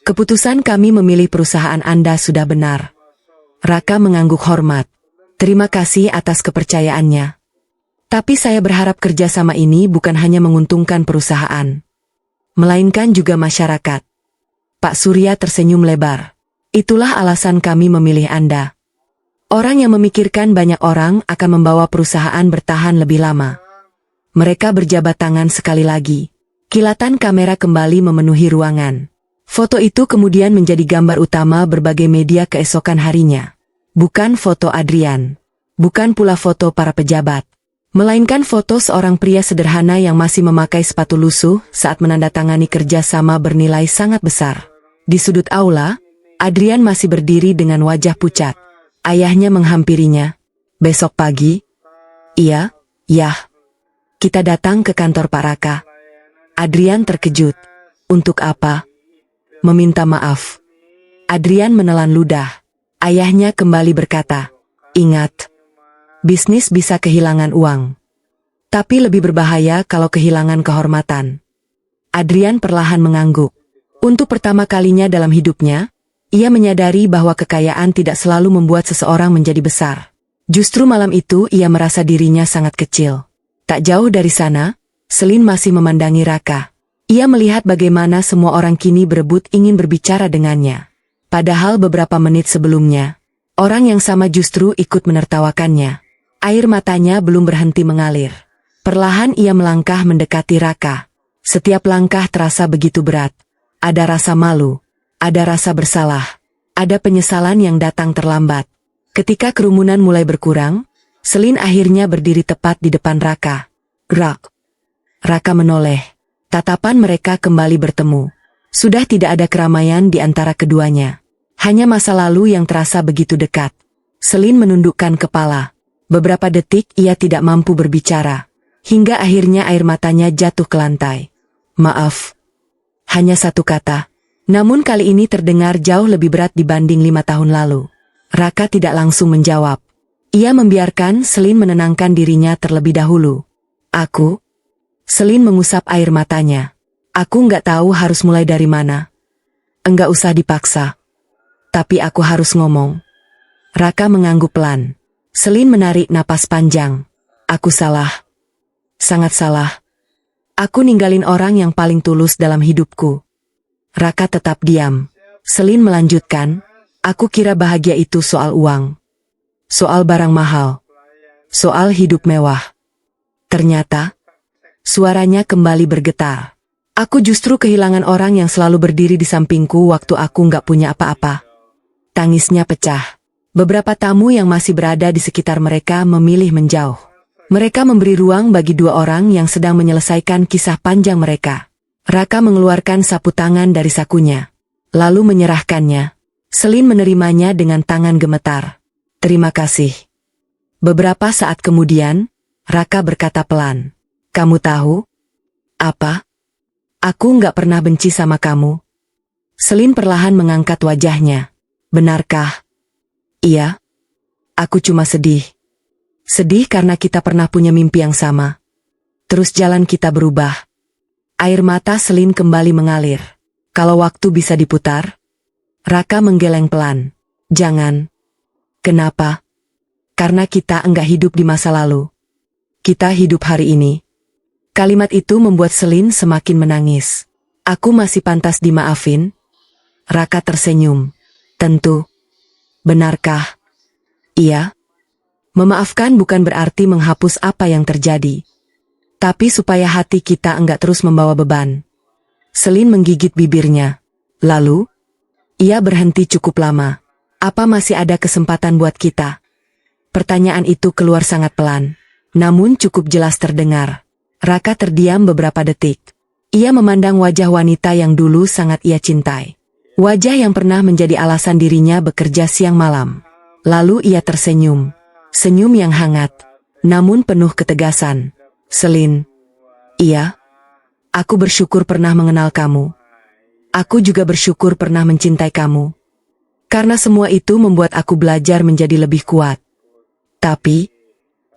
Keputusan kami memilih perusahaan Anda sudah benar. Raka mengangguk hormat. Terima kasih atas kepercayaannya. Tapi saya berharap kerjasama ini bukan hanya menguntungkan perusahaan, melainkan juga masyarakat. Pak Surya tersenyum lebar. Itulah alasan kami memilih Anda. Orang yang memikirkan banyak orang akan membawa perusahaan bertahan lebih lama. Mereka berjabat tangan sekali lagi. Kilatan kamera kembali memenuhi ruangan. Foto itu kemudian menjadi gambar utama berbagai media keesokan harinya. Bukan foto Adrian. Bukan pula foto para pejabat. Melainkan foto seorang pria sederhana yang masih memakai sepatu lusuh saat menandatangani kerjasama bernilai sangat besar. Di sudut aula, Adrian masih berdiri dengan wajah pucat. Ayahnya menghampirinya. Besok pagi? Iya, Yah. Kita datang ke kantor Pak Raka. Adrian terkejut. Untuk apa? Meminta maaf. Adrian menelan ludah. Ayahnya kembali berkata, ingat, bisnis bisa kehilangan uang. Tapi lebih berbahaya kalau kehilangan kehormatan. Adrian perlahan mengangguk. Untuk pertama kalinya dalam hidupnya, ia menyadari bahwa kekayaan tidak selalu membuat seseorang menjadi besar. Justru malam itu ia merasa dirinya sangat kecil. Tak jauh dari sana, Selin masih memandangi Raka. Ia melihat bagaimana semua orang kini berebut ingin berbicara dengannya. Padahal beberapa menit sebelumnya, orang yang sama justru ikut menertawakannya. Air matanya belum berhenti mengalir. Perlahan ia melangkah mendekati Raka. Setiap langkah terasa begitu berat. Ada rasa malu. Ada rasa bersalah, ada penyesalan yang datang terlambat. Ketika kerumunan mulai berkurang, Selin akhirnya berdiri tepat di depan Raka. Rak. Raka menoleh. Tatapan mereka kembali bertemu. Sudah tidak ada keramaian di antara keduanya. Hanya masa lalu yang terasa begitu dekat. Selin menundukkan kepala. Beberapa detik ia tidak mampu berbicara. Hingga akhirnya air matanya jatuh ke lantai. Maaf. Hanya satu kata. Namun kali ini terdengar jauh lebih berat dibanding 5 tahun lalu. Raka tidak langsung menjawab. Ia membiarkan Selin menenangkan dirinya terlebih dahulu. Aku? Selin mengusap air matanya. Aku nggak tahu harus mulai dari mana. Enggak usah dipaksa. Tapi aku harus ngomong. Raka mengangguk pelan. Selin menarik napas panjang. Aku salah. Sangat salah. Aku ninggalin orang yang paling tulus dalam hidupku. Raka tetap diam. Selin melanjutkan, aku kira bahagia itu soal uang. Soal barang mahal. Soal hidup mewah. Ternyata, Suaranya kembali bergetar. Aku justru kehilangan orang yang selalu berdiri di sampingku waktu aku nggak punya apa-apa. Tangisnya pecah. Beberapa tamu yang masih berada di sekitar mereka memilih menjauh. Mereka memberi ruang bagi dua orang yang sedang menyelesaikan kisah panjang mereka. Raka mengeluarkan sapu tangan dari sakunya, lalu menyerahkannya. Selin menerimanya dengan tangan gemetar. Terima kasih. Beberapa saat kemudian, Raka berkata pelan. Kamu tahu? Apa? Aku nggak pernah benci sama kamu. Selin perlahan mengangkat wajahnya. Benarkah? Iya. Aku cuma sedih. Sedih karena kita pernah punya mimpi yang sama. Terus jalan kita berubah. Air mata Selin kembali mengalir. Kalau waktu bisa diputar? Raka menggeleng pelan. Jangan. Kenapa? Karena kita enggak hidup di masa lalu. Kita hidup hari ini. Kalimat itu membuat Selin semakin menangis. Aku masih pantas dimaafin? Raka tersenyum. Tentu. Benarkah? Iya. Memaafkan bukan berarti menghapus apa yang terjadi. Tapi supaya hati kita enggak terus membawa beban. Selin menggigit bibirnya. Lalu, ia berhenti cukup lama. Apa masih ada kesempatan buat kita? Pertanyaan itu keluar sangat pelan, namun cukup jelas terdengar. Raka terdiam beberapa detik. Ia memandang wajah wanita yang dulu sangat ia cintai. Wajah yang pernah menjadi alasan dirinya bekerja siang malam. Lalu ia tersenyum. Senyum yang hangat, namun penuh ketegasan. Selin. Iya. Aku bersyukur pernah mengenal kamu. Aku juga bersyukur pernah mencintai kamu. Karena semua itu membuat aku belajar menjadi lebih kuat. Tapi,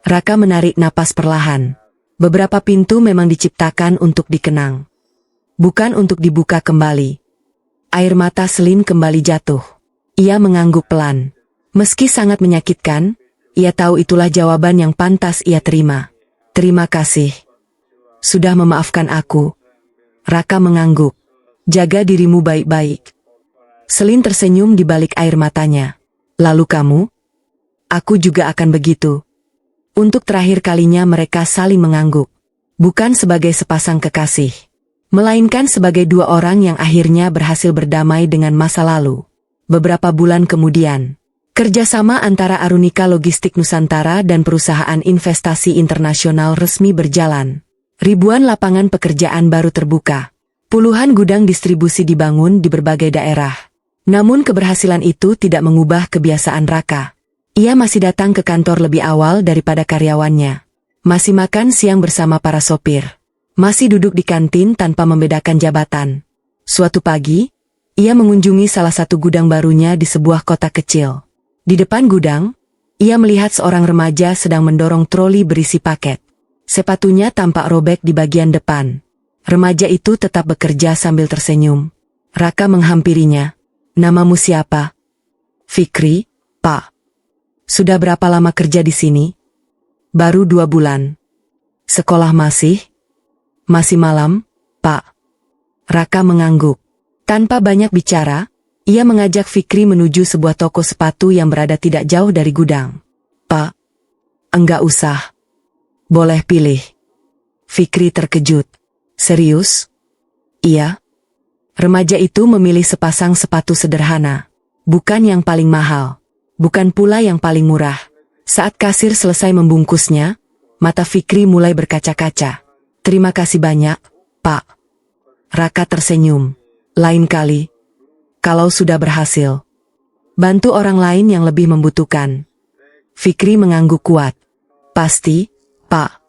Raka menarik napas perlahan. Beberapa pintu memang diciptakan untuk dikenang. Bukan untuk dibuka kembali. Air mata Selin kembali jatuh. Ia mengangguk pelan. Meski sangat menyakitkan, ia tahu itulah jawaban yang pantas ia terima. Terima kasih. Sudah memaafkan aku. Raka mengangguk. Jaga dirimu baik-baik. Selin tersenyum di balik air matanya. Lalu kamu? Aku juga akan begitu. Untuk terakhir kalinya mereka saling mengangguk. Bukan sebagai sepasang kekasih, melainkan sebagai dua orang yang akhirnya berhasil berdamai dengan masa lalu. Beberapa bulan kemudian, kerjasama antara Arunika Logistik Nusantara dan perusahaan investasi internasional resmi berjalan. Ribuan lapangan pekerjaan baru terbuka. Puluhan gudang distribusi dibangun di berbagai daerah. Namun keberhasilan itu tidak mengubah kebiasaan Raka. Ia masih datang ke kantor lebih awal daripada karyawannya. Masih makan siang bersama para sopir. Masih duduk di kantin tanpa membedakan jabatan. Suatu pagi, ia mengunjungi salah satu gudang barunya di sebuah kota kecil. Di depan gudang, ia melihat seorang remaja sedang mendorong troli berisi paket. Sepatunya tampak robek di bagian depan. Remaja itu tetap bekerja sambil tersenyum. Raka menghampirinya. Namamu siapa? Fikri, Pak. Sudah berapa lama kerja di sini? Baru 2 bulan. Sekolah masih? Masih malam, Pak. Raka mengangguk. Tanpa banyak bicara, ia mengajak Fikri menuju sebuah toko sepatu yang berada tidak jauh dari gudang. Pak, enggak usah. Boleh pilih. Fikri terkejut. Serius? Iya. Remaja itu memilih sepasang sepatu sederhana. Bukan yang paling mahal. Bukan pula yang paling murah. Saat kasir selesai membungkusnya, mata Fikri mulai berkaca-kaca. Terima kasih banyak, Pak. Raka tersenyum. Lain kali. Kalau sudah berhasil. Bantu orang lain yang lebih membutuhkan. Fikri mengangguk kuat. Pasti, Pak.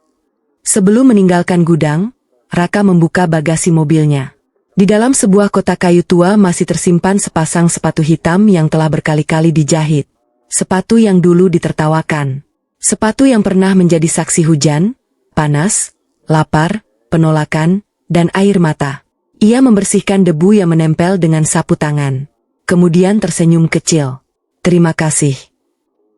Sebelum meninggalkan gudang, Raka membuka bagasi mobilnya. Di dalam sebuah kotak kayu tua masih tersimpan sepasang sepatu hitam yang telah berkali-kali dijahit. Sepatu yang dulu ditertawakan. Sepatu yang pernah menjadi saksi hujan, panas, lapar, penolakan, dan air mata. Ia membersihkan debu yang menempel dengan sapu tangan. Kemudian tersenyum kecil. Terima kasih.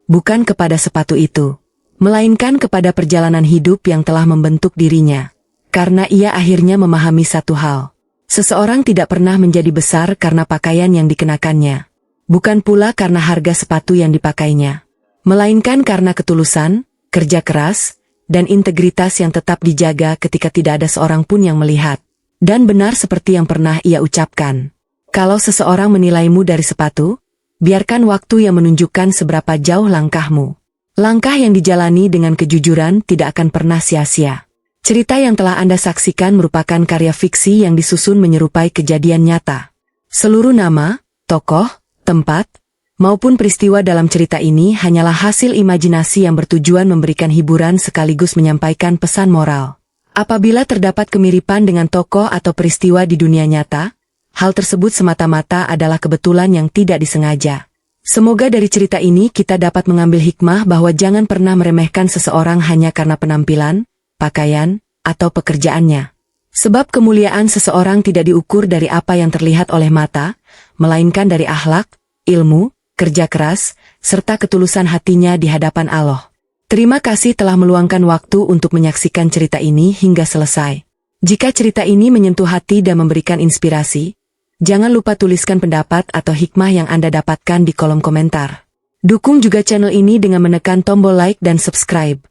Bukan kepada sepatu itu, melainkan kepada perjalanan hidup yang telah membentuk dirinya. Karena ia akhirnya memahami satu hal. Seseorang tidak pernah menjadi besar karena pakaian yang dikenakannya. Bukan pula karena harga sepatu yang dipakainya. Melainkan karena ketulusan, kerja keras, dan integritas yang tetap dijaga ketika tidak ada seorang pun yang melihat. Dan benar seperti yang pernah ia ucapkan. Kalau seseorang menilaimu dari sepatu, biarkan waktu yang menunjukkan seberapa jauh langkahmu. Langkah yang dijalani dengan kejujuran tidak akan pernah sia-sia. Cerita yang telah Anda saksikan merupakan karya fiksi yang disusun menyerupai kejadian nyata. Seluruh nama, tokoh, tempat, maupun peristiwa dalam cerita ini hanyalah hasil imajinasi yang bertujuan memberikan hiburan sekaligus menyampaikan pesan moral. Apabila terdapat kemiripan dengan tokoh atau peristiwa di dunia nyata, hal tersebut semata-mata adalah kebetulan yang tidak disengaja. Semoga dari cerita ini kita dapat mengambil hikmah bahwa jangan pernah meremehkan seseorang hanya karena penampilan, pakaian, atau pekerjaannya. Sebab kemuliaan seseorang tidak diukur dari apa yang terlihat oleh mata, melainkan dari akhlak, ilmu, kerja keras, serta ketulusan hatinya di hadapan Allah. Terima kasih telah meluangkan waktu untuk menyaksikan cerita ini hingga selesai. Jika cerita ini menyentuh hati dan memberikan inspirasi, jangan lupa tuliskan pendapat atau hikmah yang Anda dapatkan di kolom komentar. Dukung juga channel ini dengan menekan tombol like dan subscribe,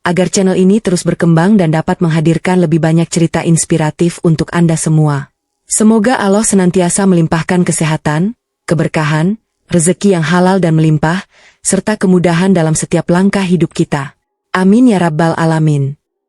agar channel ini terus berkembang dan dapat menghadirkan lebih banyak cerita inspiratif untuk Anda semua. Semoga Allah senantiasa melimpahkan kesehatan, keberkahan, rezeki yang halal dan melimpah, serta kemudahan dalam setiap langkah hidup kita. Amin ya Rabbal Alamin.